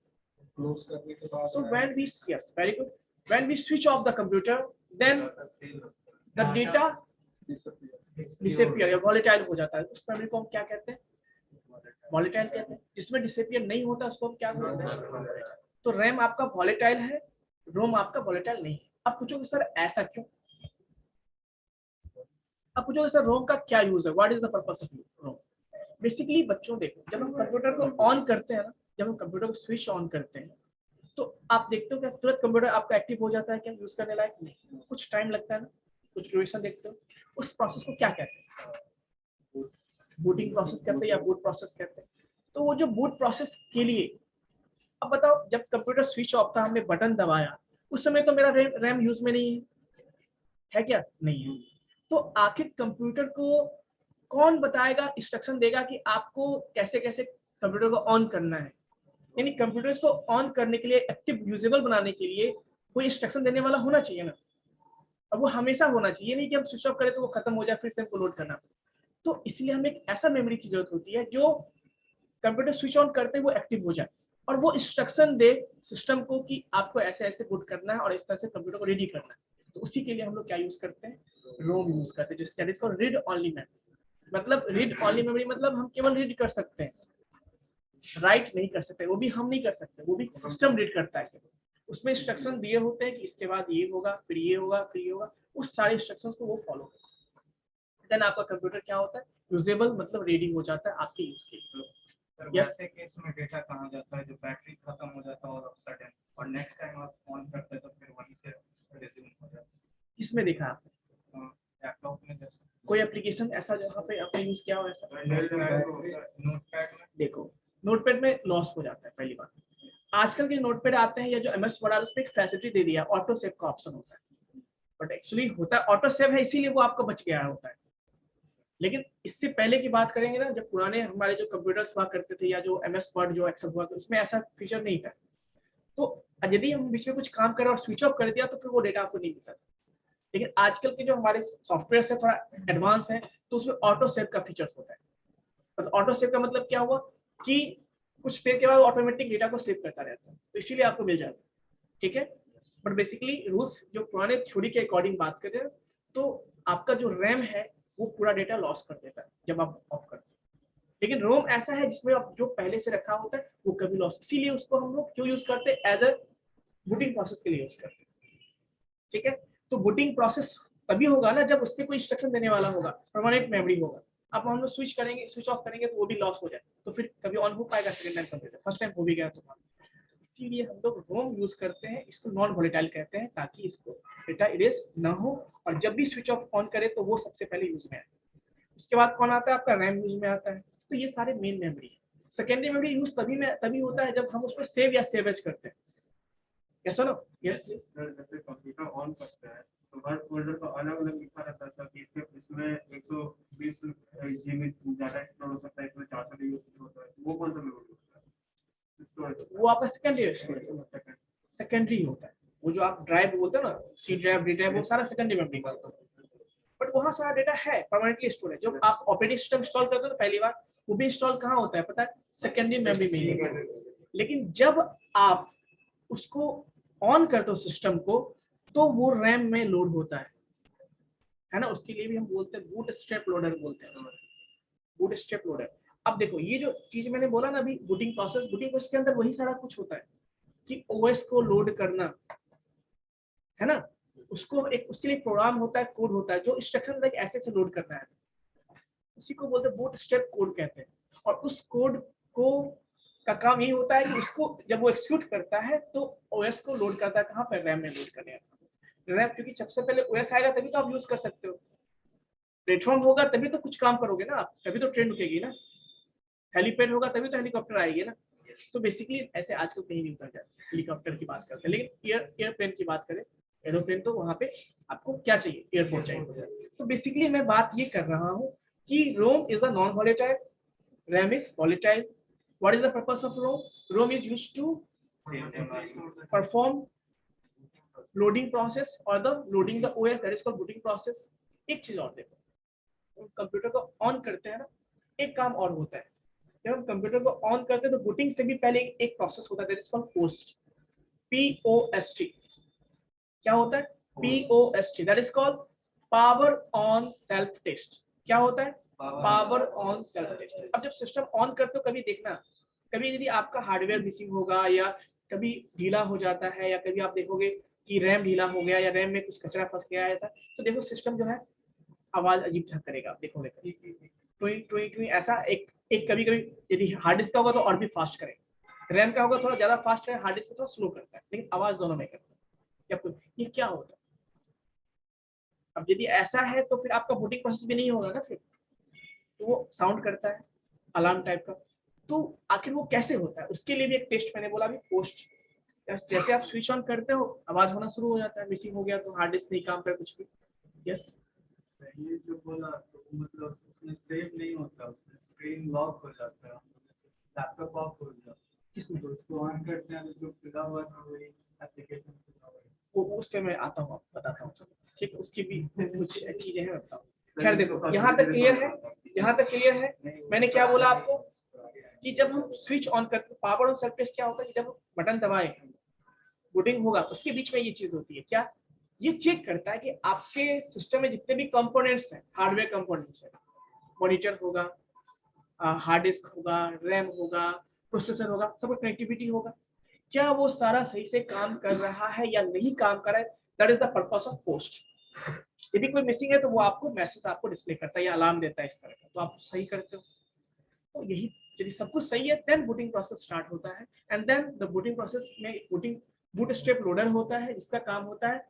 Close करने के बाद So when we, yes, very good. When we switch off the computer, then the data disappear या volatile हो जाता है। उस मेमोरी को हम क्या कहते हैं? Volatile कहते हैं। जिसमें disappear नहीं होता उसको हम क्या कहते हैं? तो RAM आपका volatile है, ROM आपका volatile नहीं है। अब पूछोगे सर ऐसा क्यों? अब पूछोगे सर ROM का क्या यूज है? What is the purpose of ROM? Basically बच्चों देखो, जब हम कंप्यूटर को ऑन करते हैं ना, जब हम कंप्यूटर को स्विच ऑन करते हैं तो आप देखते हो क्या तुरंत कंप्यूटर आपका एक्टिव हो जाता है क्या, यूज करने लायक? नहीं, कुछ टाइम लगता है ना, कुछ ड्यूरेशन देखते हो। उस प्रोसेस को क्या कहते हैं? बूटिंग प्रोसेस कहते हैं या बूट प्रोसेस कहते हैं। तो वो जो बूट प्रोसेस के लिए, अब बताओ जब कंप्यूटर स्विच ऑफ था, हमने बटन दबाया, उस समय तो मेरा रैम यूज में नहीं है क्या? नहीं है। तो आखिर कंप्यूटर को कौन बताएगा, इंस्ट्रक्शन देगा कि आपको कैसे कैसे कंप्यूटर को ऑन करना है? यानी कंप्यूटर्स को ऑन करने के लिए, एक्टिव यूजेबल बनाने के लिए कोई इंस्ट्रक्शन देने वाला होना चाहिए ना। अब वो हमेशा होना चाहिए, नहीं कि हम स्विच ऑफ करें तो वो खत्म हो जाए फिर से हमको लोड करना। तो इसलिए हमें एक ऐसा मेमोरी की जरूरत होती है जो कंप्यूटर स्विच ऑन करते वो एक्टिव हो जाए और वो इंस्ट्रक्शन दे सिस्टम को कि आपको ऐसे ऐसे बूट करना है और इस तरह से कंप्यूटर को रेडी करना है। तो उसी के लिए हम लोग क्या यूज करते हैं? रोम यूज करते हैं, जिसको रीड ओनली मेमोरी। मतलब रीड ओनली मेमोरी मतलब हम केवल रीड कर सकते हैं, राइट नहीं कर सकते। वो भी हम नहीं कर सकते, वो भी सिस्टम रीड करता है। उसमें इंस्ट्रक्शन दिए होते हैं कि इसके बाद ये होगा, फिर ये होगा, फिर ये होगा। उस सारे इंस्ट्रक्शंस को वो फॉलो करता है। देन आपका कंप्यूटर क्या होता है? यूजेबल, मतलब रेडी हो जाता है आपके यूज के लिए। Sir Yes. वैसे केस में डेटा कहाँ जाता है जो बैटरी खत्म हो जाता है और सडन, और नेक्स्ट टाइम आप ऑन करते हैं तो फिर वहीं से रिज्यूम हो जाता है? किसमें देखा आपने? लैपटॉप में जैसे कोई एप्लीकेशन ऐसा जहाँ पे आपने यूज किया हो ऐसा? नोटपैड में देखो नोटपैड में लॉस हो जाता है पहली बात। आजकल के नोटपैड आते हैं या जो MS वर्ड उसमें एक फैसिलिटी दे दिया, ऑटो सेव का ऑप्शन होता है। बट एक्चुअली होता है ऑटो सेव है इसीलिए वो आपको बच गया होता है। लेकिन इससे पहले की बात करेंगे ना, जब पुराने हमारे जो कंप्यूटर्स हुआ करते थे या जो MS वर्ड जो एक्सेल हुआ था उसमें ऐसा फीचर नहीं था। तो यदि हम बीच में कुछ काम करें और स्विच ऑफ कर दिया तो फिर वो डेटा आपको नहीं मिलता। लेकिन आजकल के जो हमारे सॉफ्टवेयर से थोड़ा एडवांस है तो उसमें ऑटो सेव का फीचर्स होता है। मतलब ऑटो सेव का मतलब क्या हुआ कि कुछ देर के बाद ऑटोमेटिक डेटा को सेव करता रहता है, तो इसीलिए आपको मिल जाता है। ठीक है, बट बेसिकली रूल्स जो पुराने थ्योरी के अकॉर्डिंग बात करें तो आपका जो रैम है वो पूरा डेटा लॉस कर देता है जब आप ऑफ करते हैं। लेकिन रोम ऐसा है जिसमें आप जो पहले से रखा होता है वो कभी लॉस, इसीलिए उसको हम लोग क्यों यूज करते हैं? एज अ बूटिंग प्रोसेस के लिए यूज करते हैं। ठीक है, तो बूटिंग प्रोसेस तभी होगा ना जब उसमें कोई इंस्ट्रक्शन देने वाला होगा, परमानेंट मेमोरी होगा। अब हम लोग स्विच करेंगे, स्विच ऑफ करेंगे तो वो भी लॉस हो जाए, तो फिर कभी ऑन हो पाएगा second time computer? First time हो भी गया तो इसीलिए हम लोग रोम यूज करते हैं। इसको नॉन वोलेटाइल कहते हैं ताकि इसको डेटा इरेज ना हो और जब भी स्विच ऑफ ऑन करे तो वो सबसे पहले यूज में आए। उसके बाद कौन आता है? आपका रैम यूज में आता है। तो ये सारे मेन मेमोरी है। सेकेंडरी मेमोरी यूज तभी होता है जब हम उसमें सेव या सेवेज करते हैं। कैसा ना? Yes please. सर जैसे कंप्यूटर ऑन करते हैं तो हर फोल्डर पर अलग अलग लिखा रहता है कि इसमें 120 जीबी डाटा स्टोर हो सकता है, इसमें 400 जीबी होता है, वो कौन सा मेमोरी होता है? वो आपका सेकेंडरी सेकेंडरी होता है। वो जो आप ड्राइव बोलते हैं ना, सी ड्राइव, डी ड्राइव, वो सारा सेकेंडरी मेमोरी का होता है। बट वहाँ सारा डेटा है परमानेंटली स्टोर है। जब आप ऑपरेटिंग सिस्टम इंस्टॉल करते हो तो पहली बार वो भी इंस्टॉल कहाँ होता है पता है? सेकेंडरी मेमोरी में ही। लेकिन जब आप उसको ऑन करते हो सिस्टम को तो वो रैम में लोड होता है ना। उसके लिए भी हम बोलते हैं बूट स्ट्रैप लोडर बोलते हैं, बूट स्ट्रैप लोडर। अब देखो ये जो चीज मैंने बोला ना अभी, बूटिंग प्रोसेस के अंदर वही सारा कुछ होता है कि ओएस को लोड करना है ना। उसको एक उसके लिए प्रोग्राम होता है, कोड होता है जो इंस्ट्रक्शन लाइक ऐसे से लोड करना है, उसी को बोलते हैं बूट स्ट्रैप कोड कहते हैं। और उस कोड को का काम यही होता है कि उसको जब वो एक्सिक्यूट करता है तो ओएस को लोड करता है कहाँ पर? रैम में लोड करने। रैम क्योंकि सबसे पहले ओएस आएगा तभी तो आप यूज कर सकते हो। प्लेटफॉर्म होगा तभी तो कुछ काम करोगे ना आप, तभी तो ट्रेन रुकेगी ना, हेलीपैड होगा तभी तो हेलीकॉप्टर आएगी ना। तो बेसिकली ऐसे आजकल कहीं नहीं उतर जाते, हेलीकॉप्टर की बात करते हैं, लेकिन एयरप्लेन की बात करें, एरोप्लेन तो वहां पे आपको क्या चाहिए, एयरपोर्ट चाहिए। तो बेसिकली मैं बात ये कर रहा हूँ कि ROM is a non volatile, RAM is volatile. What is the purpose of ROM? ROM is used to perform loading process और the loading the OS, that is called booting process. एक चीज और देखो, कंप्यूटर को on करते हैं ना, एक काम और होता है, जब हम कंप्यूटर को ऑन करते हैं तो बूटिंग से भी पहले एक प्रोसेस होता है, that is called post, POST। क्या होता है? POST, that is called power on self test. क्या होता है? Power on self test. अब जब सिस्टम ऑन करते हो, कभी देखना, कभी यदि आपका हार्डवेयर मिसिंग होगा या कभी ढीला हो जाता है, या कभी आप देखोगे कि रैम ढीला हो गया या रैम में कुछ कचरा फंस गया है ऐसा, तो देखो सिस्टम जो है आवाज अजीब सा करेगा, आप देखोगे टुई टुई टुई ऐसा। एक एक कभी कभी यदि हार्ड डिस्क का होगा तो और भी फास्ट करेगा, रैम का होगा थोड़ा ज्यादा फास्ट है, हार्ड डिस्क थोड़ा स्लो करता है, लेकिन आवाज दोनों में करता है। ये क्या होता है? अब यदि ऐसा है तो फिर आपका बूटिंग प्रोसेस भी नहीं होगा ना, फिर तो वो साउंड करता है अलार्म टाइप का। तो आखिर वो कैसे होता है, उसके लिए भी एक टेस्ट मैंने बोला अभी, पोस्ट। जैसे आप स्विच ऑन करते हो आवाज होना शुरू हो जाता है, मिसिंग हो गया तो हार्ड डिस्क नहीं काम कर कुछ भी। यस, ये जो बोला तो मतलब उसमें सेव नहीं होता, उसमें स्क्रीन लॉक हो जाता है, लैपटॉप ऑफ हो जाता है। किसमें? तो उसको ऑन करते हैं तो जो खुला हुआ है वही एप्लीकेशन खुला हुआ है। वो उस पे मैं आता हूँ, बताता हूँ, ठीक है, उसकी भी कुछ चीजें हैं, बताओ। खैर देखो, यहाँ तक क्लियर है, यहाँ तक क्लियर है। मैंने क्या बोला आपको कि जब हम स्विच ऑन करते, पावर ऑन सेल्फ टेस्ट क्या होता है कि जब बटन दबाए बूटिंग होगा, उसके बीच में ये चीज होती है क्या, ये चेक करता है कि आपके सिस्टम में जितने भी कंपोनेंट्स हैं, हार्डवेयर कंपोनेंट्स हैं, मॉनिटर होगा, हार्ड डिस्क होगा, रैम होगा, प्रोसेसर होगा, सब कनेक्टिविटी होगा, क्या वो सारा सही से काम कर रहा है या नहीं काम कर रहा है। That is the purpose of post. यदि कोई मिसिंग है तो वो आपको मैसेज आपको डिस्प्ले करता है या अलार्म देता है इस तरह का, तो आप सही करते हो। तो यही, यदि सब कुछ सही है देन बूटिंग प्रोसेस स्टार्ट होता है, and then the booting process में बूटिंग बूट स्ट्रैप लोडर होता है, जिसका काम होता है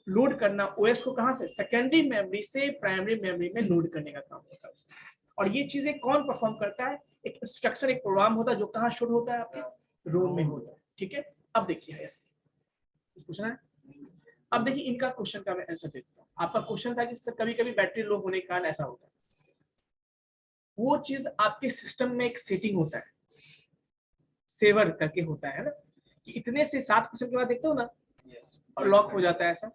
लोड करना ओएस को, कहां से, सेकेंडरी मेमोरी से प्राइमरी मेमोरी में लोड करने का काम होता है उसका। और ये चीजें कौन परफॉर्म करता है? एक इंस्ट्रक्शन, एक प्रोग्राम होता है जो कहां शुरू होता है, आपके रोम में होता है। ठीक है, अब देखिए, यस कुछ पूछना है? अब देखिए इनका क्वेश्चन का मैं आंसर देता हूँ। आपका क्वेश्चन था कि सर कभी कभी बैटरी लो होने के कारण ऐसा होता है। वो चीज आपके सिस्टम में एक सेटिंग होता है, सेवर करके होता है ना, कि इतने से 7% के बाद देखते हो ना, और लॉक हो जाता है, ऐसा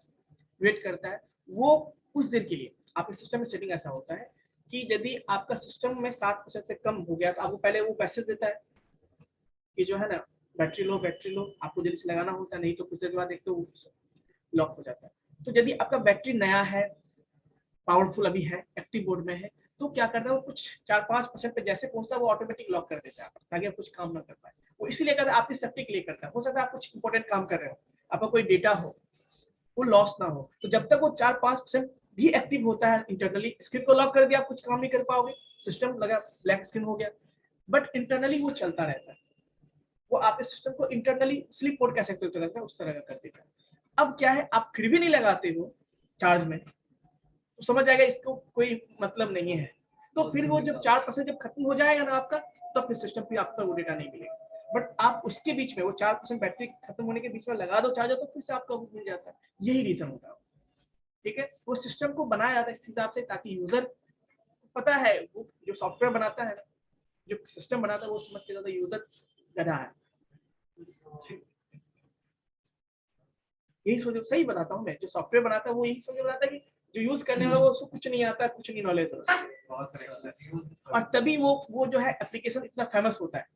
वेट करता है वो कुछ देर के लिए। आपके सिस्टम में सेटिंग ऐसा होता है कि यदि आपका सिस्टम में 7% से कम हो गया तो आपको पहले वो मैसेज देता है कि जो है ना बैटरी लो, बैटरी लो, आपको जल्दी से लगाना होता है, नहीं तो कुछ देर बाद देखते हो लॉक हो जाता है। तो यदि आपका बैटरी नया है, पावरफुल अभी है, एक्टिव बोर्ड में है, तो क्या करता है वो कुछ 4-5% पे जैसे पहुंचता है वो ऑटोमेटिक लॉक कर देता है ताकि आप कुछ काम ना कर पाए। वो इसीलिए करता है, आपकी सेफ्टी के लिए करता है। हो सकता है आप कुछ इंपॉर्टेंट काम कर रहे हो, आपका कोई डेटा हो, वो लॉस ना हो, तो जब तक वो 4-5% भी एक्टिव होता है इंटरनली, स्क्रीन को लॉक कर दिया आप कुछ काम नहीं कर पाओगे, सिस्टम लगा ब्लैक स्क्रीन हो गया, बट इंटरनली वो चलता रहता है। वो आपके सिस्टम को इंटरनली स्लीप मोड कह सकते हो, उस तरह का कर देता है। अब क्या है, आप फिर भी नहीं लगाते हो चार्ज में, तो समझ जाएगा इसको कोई मतलब नहीं है। तो फिर वो जब 4% जब खत्म हो जाएगा ना आपका, तब फिर सिस्टम पे आपका वो डेटा नहीं मिलेगा। बट आप उसके बीच में वो 4% बैटरी खत्म होने के बीच में लगा दो चार्जर, तो फिर से आपका वो मिल जाता है। यही रीजन होता है, ठीक है। वो सिस्टम को बनाया जाता है इस हिसाब से ताकि यूजर, पता है वो जो सॉफ्टवेयर बनाता है, जो सिस्टम बनाता है, वो समझ के ज्यादा यूजर गधा है। यही सोच, सही बताता हूँ मैं, जो सॉफ्टवेयर बनाता है वो यही सोच के बनाता है कि जो यूज करने वाला वो उसको कुछ नहीं आता, कुछ नहीं नॉलेज है, और तभी वो जो है एप्लीकेशन इतना फेमस होता है,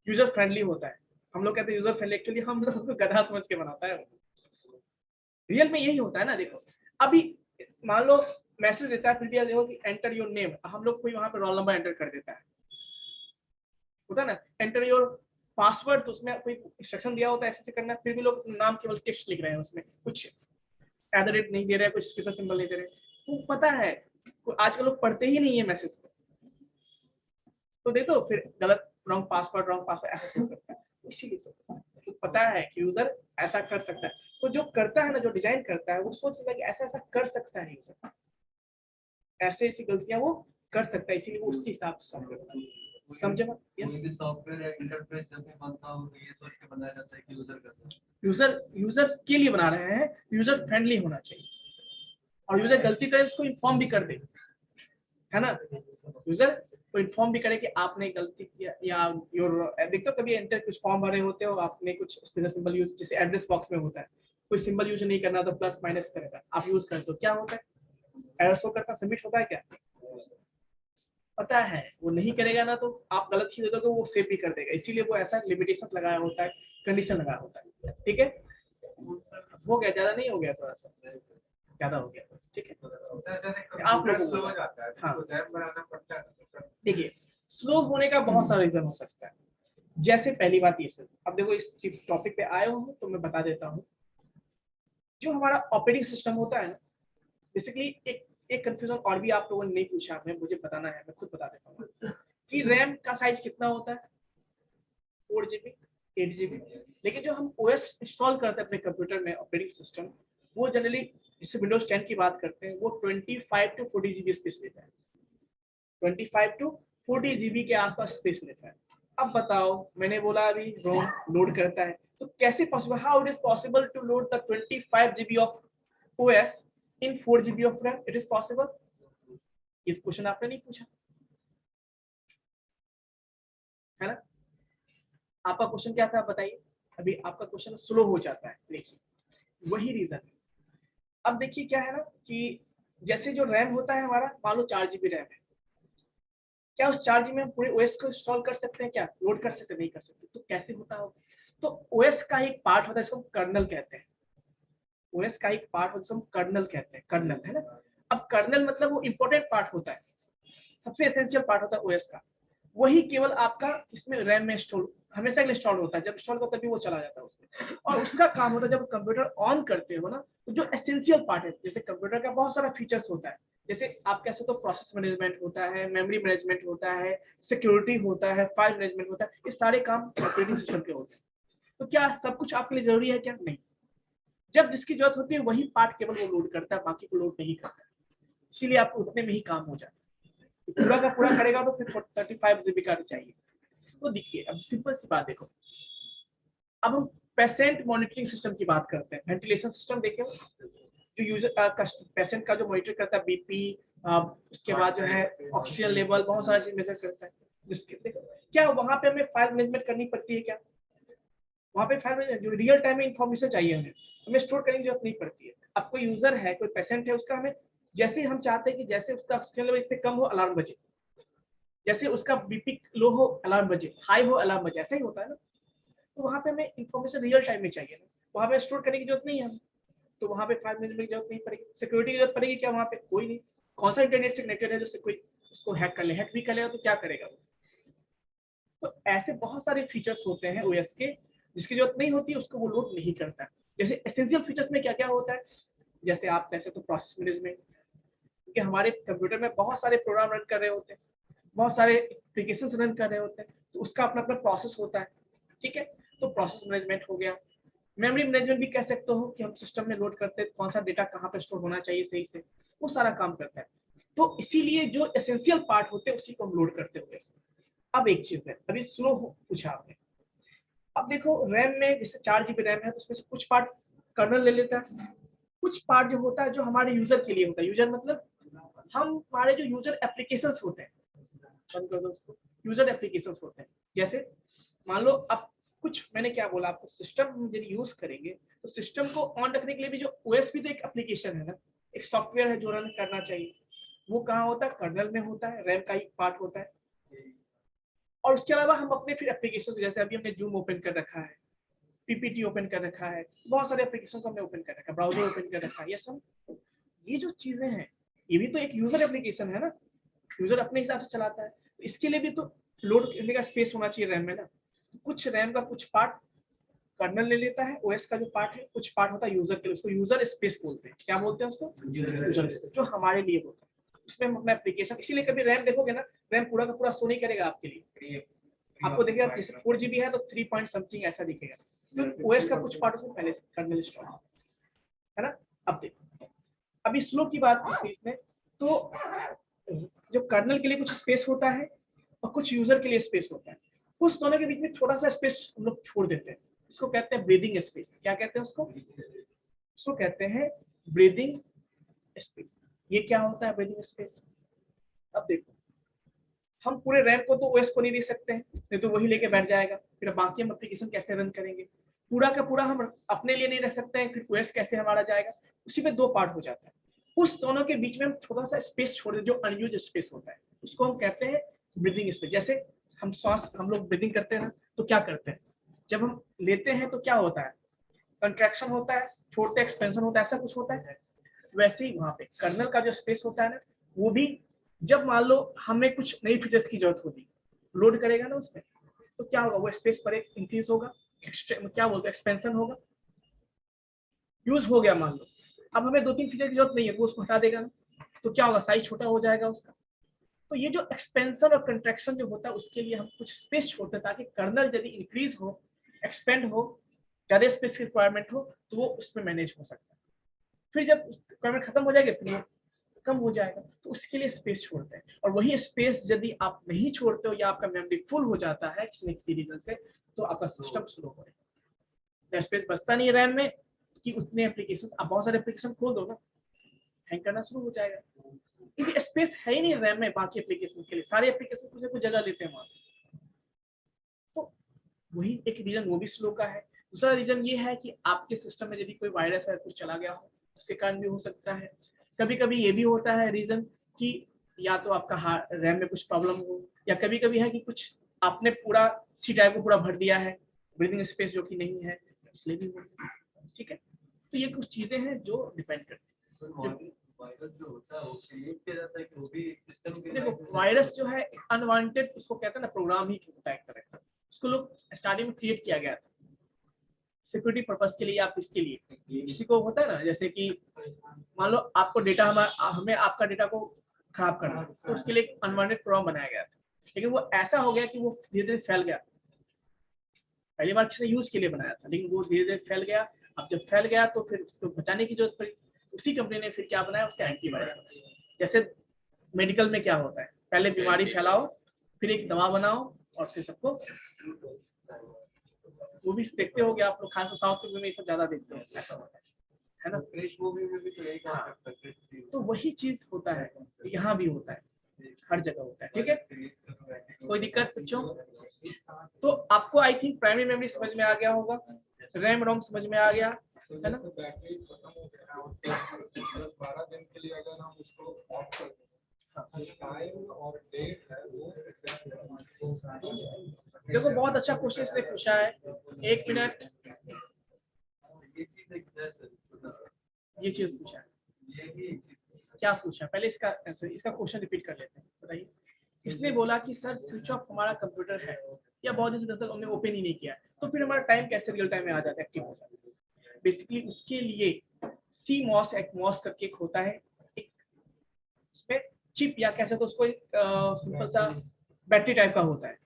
यूजर फ्रेंडली होता है। हम लोग कहते हैं यूजर फ्रेंडली, एक्चुअली हम लोग उसको गधा समझ के बनाता है। रियल में यही होता है ना। देखो अभी मान लो मैसेज देता है, फिर भी देखो कि एंटर योर नेम, हम लोग कोई वहां पे रोल नंबर एंटर कर देता है, होता है ना, एंटर योर पासवर्ड, तो उसमें कोई इंस्ट्रक्शन दिया होता है ऐसे करना, फिर भी लोग नाम केवल टेक्स्ट लिख रहे हैं, उसमें कुछ @ नहीं दे रहे, कुछ स्पेशल सिंबल नहीं दे रहे। वो पता है आजकल लोग पढ़ते ही नहीं है मैसेज को, तो देखो फिर गलत रॉन्ग पासवर्ड ऐसा शुरू करता है। इसीलिए तो पता है कि यूजर ऐसा कर सकता है, तो जो करता है ना, जो डिजाइन करता है, वो सोचता है कि ऐसा ऐसा कर सकता है यूजर, ऐसे ऐसी गलतियां वो कर सकता है, इसीलिए वो उसके हिसाब से समझे बात? कोई यस। भी सॉफ्टवेयर इंटरफेस जब भी बनता हो तो ये सोच के बनाया जाता है कि यूजर करता है। यूजर के लिए बना रहे हैं, यूजर फ्रेंडली होना चाहिए, और यूजर गलती करे उसको इन्फॉर्म भी कर दे, है ना? यूजर को इन्फॉर्म भी करे कि आपने गलती किया, या योर देखते हो कभी एंटर कुछ फॉर्म भरे होते हो, आपने कुछ सिंबल यूज, जैसे एड्रेस बॉक्स में होता है, कोई सिंबल यूज नहीं करना तो प्लस माइनस करेगा, आप यूज करते हो, क्या होता है? एरर शो करता, सबमिट होता है क्या? पता है वो नहीं करेगा ना, तो आप गलत चीज दे दोगे वो सेव भी कर देगा, इसीलिए वो ऐसा लिमिटेशन लगाया होता है, कंडीशन लगाया होता है। ठीक है, हो गया, ज्यादा नहीं हो गया, थोड़ा सा ज्यादा हो गया, ठीक है। आप लोगों को हाँ, देखिए स्लो होने का बहुत सारा रीजन हो सकता है। जैसे पहली बात ये सर, अब देखो इस टॉपिक पे आए हो तो मैं बता देता हूँ, जो हमारा ऑपरेटिंग सिस्टम होता है ना, बेसिकली एक कंफ्यूजन और भी आप लोगों ने नहीं पूछा, मैं मुझे बताना है, मैं खुद बता देता हूँ कि रैम का साइज कितना होता है, 4 GB 8 GB, लेकिन जो हम ओएस इंस्टॉल करते हैं अपने कंप्यूटर में ऑपरेटिंग सिस्टम, वो जनरली जैसे विंडोज 10 की बात करते हैं, वो 25 to 40 GB स्पेस लेता है, 25 to 40 GB के आसपास स्पेस लेता है। अब बताओ, मैंने बोला अभी रोम लोड करता है, तो कैसे possible, how it is possible to load the 25 GB of OS in 4 GB of RAM? It is possible. ये क्वेश्चन आपने नहीं पूछा है ना? आपका क्वेश्चन क्या था बताइए? अभी आपका क्वेश्चन स्लो हो जाता है, देखिए वही रीजन है। अब देखिए क्या है ना कि जैसे जो रैम होता है हमारा, मान लो 4 GB रैम है, क्या उस 4 GB में हम पूरे ओएस को इंस्टॉल कर सकते हैं? क्या लोड कर सकते हैं? नहीं कर सकते। तो कैसे होता होगा? तो ओएस का एक पार्ट होता है, इसको कर्नल कहते हैं। ओएस का एक पार्ट होता है, इसको हम कर्नल कहते हैं, कर्नल, है ना? अब कर्नल मतलब वो इंपॉर्टेंट पार्ट होता है, सबसे एसेंशियल पार्ट होता है ओएस का, वही केवल आपका इसमें रैम में स्टोर हमेशा के लिए इंस्टॉल होता है, जब इंस्टॉल होता है तभी वो चला जाता है उसमें, और उसका काम होता है जब कंप्यूटर ऑन करते हो ना, तो जो एसेंशियल पार्ट है, जैसे कंप्यूटर का बहुत सारा फीचर्स होता है, जैसे आप कैसे तो प्रोसेस मैनेजमेंट होता है, मेमोरी मैनेजमेंट होता है, सिक्योरिटी होता है, फाइल मैनेजमेंट होता है, ये सारे काम ऑपरेटिंग सिस्टम के होते हैं। तो क्या सब कुछ आपके लिए जरूरी है? क्या नहीं, जब जिसकी जरूरत होती है वही पार्ट केवल वो लोड करता है, बाकी को लोड नहीं करता, इसीलिए आपको उतने में ही काम हो जाता है। पूरा का पूरा करेगा तो फिर 35 GB का चाहिए। तो देखिए अब सिंपल सी बात देखो, अब हम पेशेंट मॉनिटरिंग सिस्टम की बात करते हैं, वेंटिलेशन सिस्टम देखें, जो यूजर पेशेंट का जो मॉनिटर करता है, बीपी, उसके बाद जो है ऑक्सीजन लेवल, बहुत सारी चीज मेजर करता है, जिसके क्या वहां पे हमें फाइल मैनेजमेंट करनी पड़ती है? क्या वहां पे फाइल मैनेजमेंट, जो रियल टाइम में इंफॉर्मेशन चाहिए हमें स्टोर करने की जरूरत नहीं पड़ती है। अब कोई यूजर है, कोई पेशेंट है, उसका हमें जैसे हम चाहते हैं कि जैसे उसका ऑक्सीजन लेवल इससे कम हो अलार्म बजे, जैसे उसका बीपी लो हो अलार्म बजे, हाई हो अलार्म बजे, ऐसा ही होता है ना? तो वहां पे हमें इंफॉर्मेशन रियल टाइम में चाहिए ना, वहां पे स्टोर करने की जरूरत नहीं है हमें, तो वहां पे फाइल मैनेजमेंट की जरूरत नहीं पड़ेगी। सिक्योरिटी की जरूरत पड़ेगी क्या? वहां पे कोई नहीं, कौन सा इंटरनेट से कनेक्टेड है जिससे कोई उसको हैक कर ले, हैक भी कर लेगा तो क्या करेगा वो? तो ऐसे बहुत सारे फीचर्स होते हैं ओएस के, जिसकी जरूरत नहीं होती उसको वो लोड नहीं करता है। जैसे एसेंशियल फीचर्स में क्या क्या होता है, जैसे आप कैसे तो प्रोसेस मैनेजमेंट, क्योंकि हमारे कंप्यूटर में बहुत सारे प्रोग्राम रन कर रहे होते हैं, बहुत सारे एप्लीकेशन रन कर रहे होते हैं, तो उसका अपना अपना प्रोसेस होता है, ठीक है? तो प्रोसेस मैनेजमेंट हो गया। मेमोरी मैनेजमेंट भी कह सकते हो कि हम सिस्टम में लोड करते हैं कौन सा डेटा कहाँ पे स्टोर होना चाहिए सही से, वो सारा काम करता है। तो इसीलिए जो एसेंशियल पार्ट होते हैं उसी को हम लोड करते हुए। अब एक चीज है, अभी स्लो पूछा आपने, अब देखो रैम में जैसे 4 GB रैम है, तो उसमें से कुछ पार्ट कर्नल ले लेता है, कुछ पार्ट जो होता है जो हमारे यूजर के लिए होता है, यूजर मतलब हमारे जो यूजर एप्लीकेशंस होते हैं, यूजर एप्लीकेशंस होते हैं, जैसे मान लो अब कुछ मैंने क्या बोला आपको, सिस्टम यदि यूज करेंगे तो सिस्टम को ऑन रखने के लिए भी जो ओएस भी तो एक एप्लीकेशन है ना, एक सॉफ्टवेयर है जो रन करना चाहिए, वो कहाँ होता है? कर्नल में होता है, रैम का ही पार्ट होता है। और उसके अलावा हम अपने फिर एप्लीकेशन, जैसे अभी हमने जूम ओपन कर रखा है, पीपीटी ओपन कर रखा है, बहुत सारे एप्लीकेशन को हमने ओपन कर रखा है, ब्राउजर ओपन कर रखा है, ये सब ये जो चीजें हैं ये भी तो एक यूजर एप्लीकेशन है ना, यूजर अपने हिसाब से चलाता है, तो इसके लिए भी तो लोड करने का स्पेस होना चाहिए रैम में ना। कुछ रैम का कुछ पार्ट कर्नल ले लेता है, ओएस का जो पार्ट है, कुछ पार्ट होता है यूजर के लिए, उसको यूजर स्पेस बोलते हैं। क्या बोलते हैं उसको? यूजर स्पेस, जो हमारे लिए होता है, उसमें हम अपना एप्लीकेशन, इसीलिए कभी रैम देखोगे ना, रैम पूरा का पूरा शो नहीं करेगा आपके लिए, आपको देखेगा जैसे 4 GB है तो 3 पॉइंट समथिंग ऐसा दिखेगा, तो ओएस का कुछ पार्ट उसमें पहले से कर्नल इंस्टॉल है ना। अब देखो, अभी स्लो की बात की थी इसमें, तो जो कर्नल के लिए कुछ स्पेस होता है, और कुछ यूजर के लिए स्पेस होता है। उस दोनों के बीच में थोड़ा सा स्पेस हम लोग छोड़ देते हैं, इसको कहते हैं ब्रीदिंग स्पेस। क्या कहते हैं उसको? उसको कहते हैं ब्रीदिंग स्पेस। ये क्या होता है ब्रीदिंग स्पेस? अब देखो, हम पूरे रैम को तो ओएस को नहीं दे सकते हैं, नहीं तो वही लेके बैठ जाएगा, फिर बाकी हम एप्लीकेशन कैसे रन करेंगे? पूरा का पूरा हम अपने लिए नहीं रख सकते हैं, फिर ओएस कैसे हमारा जाएगा? उसी पे दो पार्ट हो जाता है। उस दोनों के बीच में हम थोड़ा सा स्पेस छोड़ दें, जो अनयूज स्पेस होता है, उसको हम कहते हैं ब्रीदिंग स्पेस। जैसे हम श्वास, हम लोग ब्रीदिंग करते हैं ना, तो क्या करते हैं? जब हम लेते हैं तो क्या होता है? कंट्रैक्शन होता है, छोड़ते एक्सपेंशन होता है, ऐसा कुछ होता है। वैसे ही वहां पे कर्नल का जो स्पेस होता है ना, वो भी जब मान लो हमें कुछ नई फीचर्स की जरूरत होगी, लोड करेगा ना उसमें, तो क्या होगा? वो स्पेस पर एक इंक्रीज होगा, क्या बोलते हैं, एक्सपेंशन होगा। यूज हो गया मान लो, अब हमें 2-3 फीचर की जरूरत नहीं है, वो उसको हटा देगा ना, तो क्या होगा? साइज छोटा हो जाएगा उसका। तो ये जो एक्सपेंशन और कंट्रैक्शन जो होता है, उसके लिए हम कुछ स्पेस छोड़ते हैं, ताकि कर्नल यदि इंक्रीज हो, एक्सपेंड हो, ज्यादा स्पेस की रिक्वायरमेंट हो, तो वो उसमें मैनेज हो सकता है। फिर जब रिक्वायरमेंट खत्म हो जाएगी, फिर वो कम हो जाएगा, तो उसके लिए स्पेस छोड़ते हैं। और वही स्पेस यदि आप नहीं छोड़ते हो, या आपका मेमोरी फुल हो जाता है किसी न किसी रीजन से, तो आपका सिस्टम स्लो हो जाएगा। स्पेस बचता नहीं है रैम में कि उतने एप्लीकेशन, आप बहुत सारे एप्लीकेशन खोल दो ना, हैंग करना शुरू हो जाएगा, क्योंकि स्पेस है ही नहीं रैम में बाकी एप्लीकेशन के लिए। सारे एप्लीकेशन कुछ ना कुछ जगह लेते हैं वहां। तो वही एक रीजन वो भी स्लो का है। दूसरा रीजन ये है कि आपके सिस्टम में यदि कोई वायरस है, कुछ चला गया हो, उसके कारण भी हो सकता है। कभी कभी ये भी होता है रीजन कि या तो आपका रैम में कुछ प्रॉब्लम हो, या कभी कभी है कि कुछ आपने पूरा सी ड्राइव को पूरा भर दिया है, ब्रीदिंग स्पेस जो कि नहीं है, इसलिए भी होता है। ठीक है, तो ये कुछ चीजें हैं जो डिपेंड करती हैं। वायरस जो होता है वो क्रिएट किया जाता है कि वो भी सिस्टम के देखो, वायरस जो है अनवांटेड, उसको कहते हैं ना, प्रोग्राम ही होता है एक तरह का। उसको लोग स्टार्टिंग में क्रिएट किया गया था सिक्योरिटी पर्पस के लिए, आप इसके लिए। किसी को होता है ना, जैसे कि मान लो आपको डेटा, हमें आपका डेटा को खराब करना, तो उसके लिए एक अनवांटेड प्रोग्राम बनाया गया था। लेकिन वो ऐसा हो गया कि वो धीरे धीरे फैल गया। पहली बार किसी ने यूज के लिए बनाया था, लेकिन वो धीरे धीरे फैल गया। अब जब फैल गया तो फिर उसको बचाने की जरूरत पड़ी। उसी कंपनी ने फिर क्या बनाया, उसका एंटीवायरस बनाया। जैसे मेडिकल में क्या होता है, पहले बीमारी फैलाओ, फिर एक दवा बनाओ, और फिर सबको। मूवीज देखते होगे आप लोग, खासकर साउथ की मूवी में ये सब ज्यादा देखते हैं, ऐसा होता है ना। क्रिश मूवी में भी तो यही कॉन्सेप्ट है। तो वही चीज होता है, यहाँ भी होता है, हर जगह होता है। ठीक है, कोई दिक्कत बच्चों? तो आपको आई थिंक प्राइमरी मेमोरी समझ में आ गया होगा, रैम रोम समझ में आ गया है ना। बैटरी खत्म हो गया 12 दिन के लिए अगर हम उसको ऑफ कर दें, टाइम और डेट है वो देखो, बहुत अच्छा क्वेश्चन इसने पूछा है। 1 मिनट, ये चीज पूछा है। क्या पूछा पहले, इसका आंसर, इसका क्वेश्चन रिपीट कर लेते हैं। बताइए। इसने बोला कि सर स्विच ऑफ हमारा कंप्यूटर है, या बहुत दिन से दरअसल हमने ओपन ही नहीं किया, तो फिर हमारा टाइम कैसे रियल टाइम में आ जाता है, एक्टिव हो जाता है। बेसिकली उसके लिए CMOS एक्मॉस करके एक होता है, एक उसमें चिप या कैसे, तो उसको एक सिंपल सा बैटरी टाइप का होता है,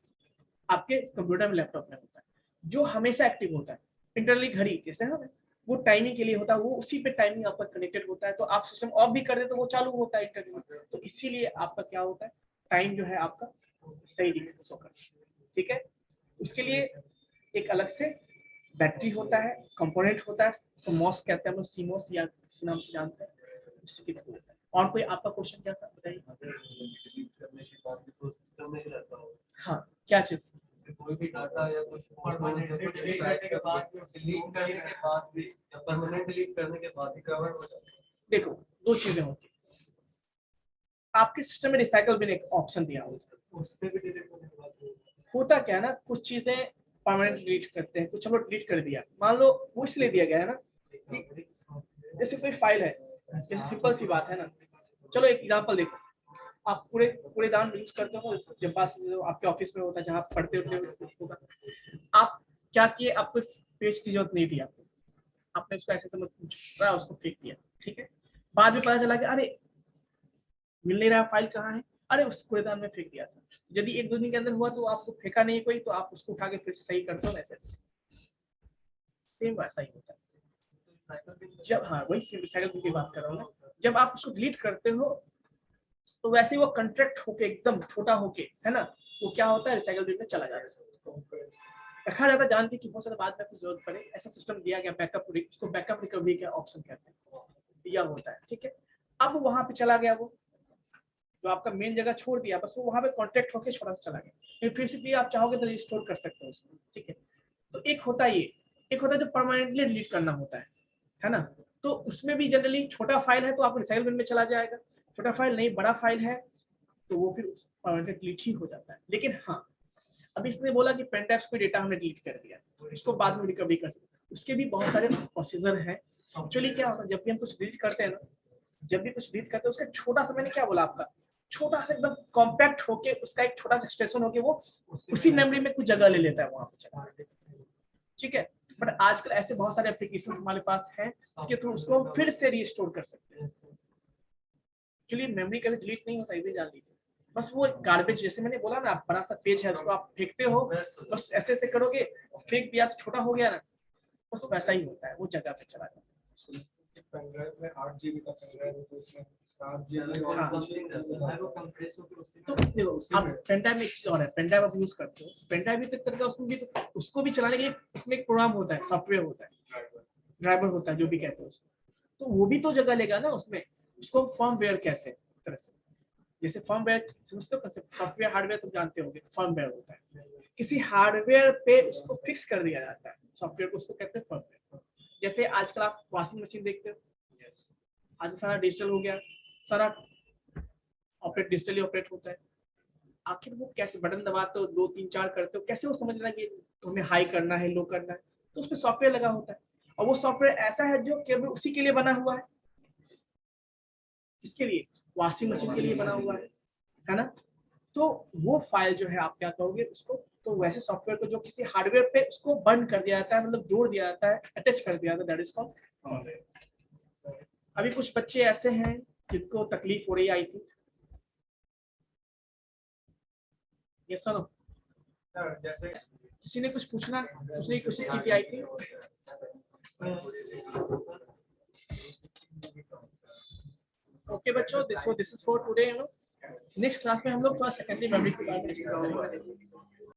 आपके कंप्यूटर में, लैपटॉप में होता है, जो हमेशा एक्टिव होता है। इंटरनली घड़ी जैसे है ना, वो टाइमिंग के लिए होता है, वो उसी पे टाइमिंग आपका कनेक्टेड होता है। तो आप सिस्टम ऑफ भी कर दे तो वो चालू होता है इंटरनली। तो इसीलिए आपका क्या होता है, टाइम जो है आपका सही डिक्रीज होगा। ठीक है, उसके लिए एक अलग से बैटरी होता है, कंपोनेंट होता है, तो मॉस कहते हैं हम लोग, सीमोस या किसी नाम से जानते हैं, उसके थ्रू होता है। और कोई आपका क्वेश्चन क्या था, बताइए। हाँ, क्या चीज? कोई भी डाटा या कुछ डिलीट करने के बाद भी या परमानेंट डिलीट करने के बाद ही कवर हो जाता है। देखो, दो चीजें होती है। आपके सिस्टम में रिसाइकल बिन एक ऑप्शन दिया होता है, उससे भी डिलीट होने के बाद होता क्या है ना, कुछ चीजें परमानेंट डिलीट करते हैं, कुछ हम लोग डिलीट कर दिया, मान लो वो इसलिए दिया गया है ना, जैसे कोई फाइल है, जैसे सिंपल सी बात है ना। चलो एक एग्जांपल देखो, आप कूड़ेदान यूज करते हो जब पास आपके ऑफिस में होता है, जहाँ आप पढ़ते होगा, आप क्या किए, आपको पेज की जरूरत नहीं थी, आपने उसको ऐसे समझ उसको फेंक दिया। ठीक है, बाद में पता चला कि अरे मिल नहीं रहा, फाइल कहाँ है, अरे उस कूड़ेदान में फेंक दिया था। यदि 1-2 दिन के अंदर हुआ तो आपको फेंका नहीं कोई, तो आप उसको उठा के फिर से सही करते हो, ऐसे सेम वैसा ही होता है। जब, हाँ वही रिसाइकल की बात कर रहा हूँ ना, जब आप उसको डिलीट करते हो तो वैसे ही वो कंट्रैक्ट होके एकदम छोटा होके, है ना, वो क्या होता है, रिसाइकल बिन में चला जाता है, रखा जाता है, जानती कि बहुत सारे बाद में कुछ जरूरत पड़े, ऐसा सिस्टम दिया गया, बैकअप, उसको बैकअप रिकवरी का ऑप्शन कहते हैं, दिया होता है, ठीक है। अब वहां पे चला गया, वो जो आपका मेन जगह छोड़ दिया, बस वो वहां पे कॉन्ट्रैक्ट होकर छोटा सा चला गया, फिर से भी आप चाहोगे तो रिस्टोर कर सकते हो उसको, ठीक है। तो एक होता है ये, एक होता है जो परमानेंटली डिलीट करना होता है ना, तो उसमें भी जनरली छोटा फाइल है तो आप रिसाइकल बिन में चला जाएगा, छोटा फाइल नहीं बड़ा फाइल है तो वो फिर परमानेंटली डिलीट ही हो जाता है। लेकिन हाँ, अभी इसने बोला कि पेन ड्राइव्स कोई डेटा हमने डिलीट कर दिया, उसको बाद में रिकवरी कर सकते, उसके भी बहुत सारे प्रोसीजर हैं। एक्चुअली क्या होता है, जब भी हम कुछ डिलीट करते हैं ना, जब भी कुछ डिलीट करते हैं, उसका छोटा सा, मैंने क्या बोला आपका, छोटा सा एकदम कॉम्पैक्ट होके, उसका एक छोटा सा एक्सटेंशन होके वो उसी मेमोरी में कुछ जगह ले लेता है वहां पे, ठीक है। बट आजकल ऐसे बहुत सारे एप्लीकेशन हमारे पास हैं जिसके थ्रू उसको फिर से रीस्टोर कर सकते हैं। एक्चुअली मेमोरी कभी डिलीट नहीं होता, ये जान लीजिए, बस वो गार्बेज, जैसे मैंने बोला ना, बड़ा सा पेज है, उसको आप फेंकते हो, बस ऐसे ऐसे करोगे, फेंक दिया तो छोटा हो गया ना, बस वैसा ही होता है, वो जगह पे चला जाता है। पेन ड्राइव में 8 GB का पेन ड्राइव है तो उसमें 7 GB और हाँ। वो कंप्रेस होकर उसी तो में देखो, आप पेन ड्राइव में एक चीज और है, पेन ड्राइव आप यूज करते हो, पेन ड्राइव भी तक करके उसमें भी तो, उसको भी चलाने के लिए उसमें एक प्रोग्राम होता है, सॉफ्टवेयर होता है, ड्राइवर होता है, जो भी कहते हैं उसको, तो वो भी तो जगह लेगा ना उसमें, उसको फर्मवेयर कहते हैं एक तरह से। जैसे फर्मवेयर समझते हो कंसेप्ट, सॉफ्टवेयर हार्डवेयर तुम जानते होगे, फर्मवेयर होता है, किसी हार्डवेयर पे उसको फिक्स कर दिया जाता है, सॉफ्टवेयर को उसको कहते हैं फर्मवेयर। जैसे आजकल आप वॉशिंग मशीन देखते हो, आज सारा डिजिटल हो गया, सारा ऑपरेट डिजिटली ऑपरेट होता है, आखिर वो कैसे बटन दबाते हो, 2 3 4 करते हो, कैसे वो समझ रहा है कि तुम्हें हाई करना है, लो करना है, तो उसमें सॉफ्टवेयर लगा होता है, और वो सॉफ्टवेयर ऐसा है जो केवल उसी के लिए बना हुआ है, इसके लिए, वॉशिंग मशीन के लिए बना हुआ है ना। तो वो फाइल जो है आप क्या कहोगे उसको, तो वैसे सॉफ्टवेयर को जो किसी हार्डवेयर पे उसको बंद कर दिया जाता है, मतलब जोड़ दिया जाता है, अटैच कर दिया जाता है, दैट इज कॉल्ड। अभी कुछ बच्चे ऐसे हैं जिनको तकलीफ हो रही आई थी, ये सुनो, जैसे किसी ने कुछ पूछना, पूछने की कोशिश की थी आई थी। ओके बच्चों, this is for today, you know, next class में हम लोग थोड़ा सेकेंडरी मेमोरी के बारे में डिस्कस करेंगे।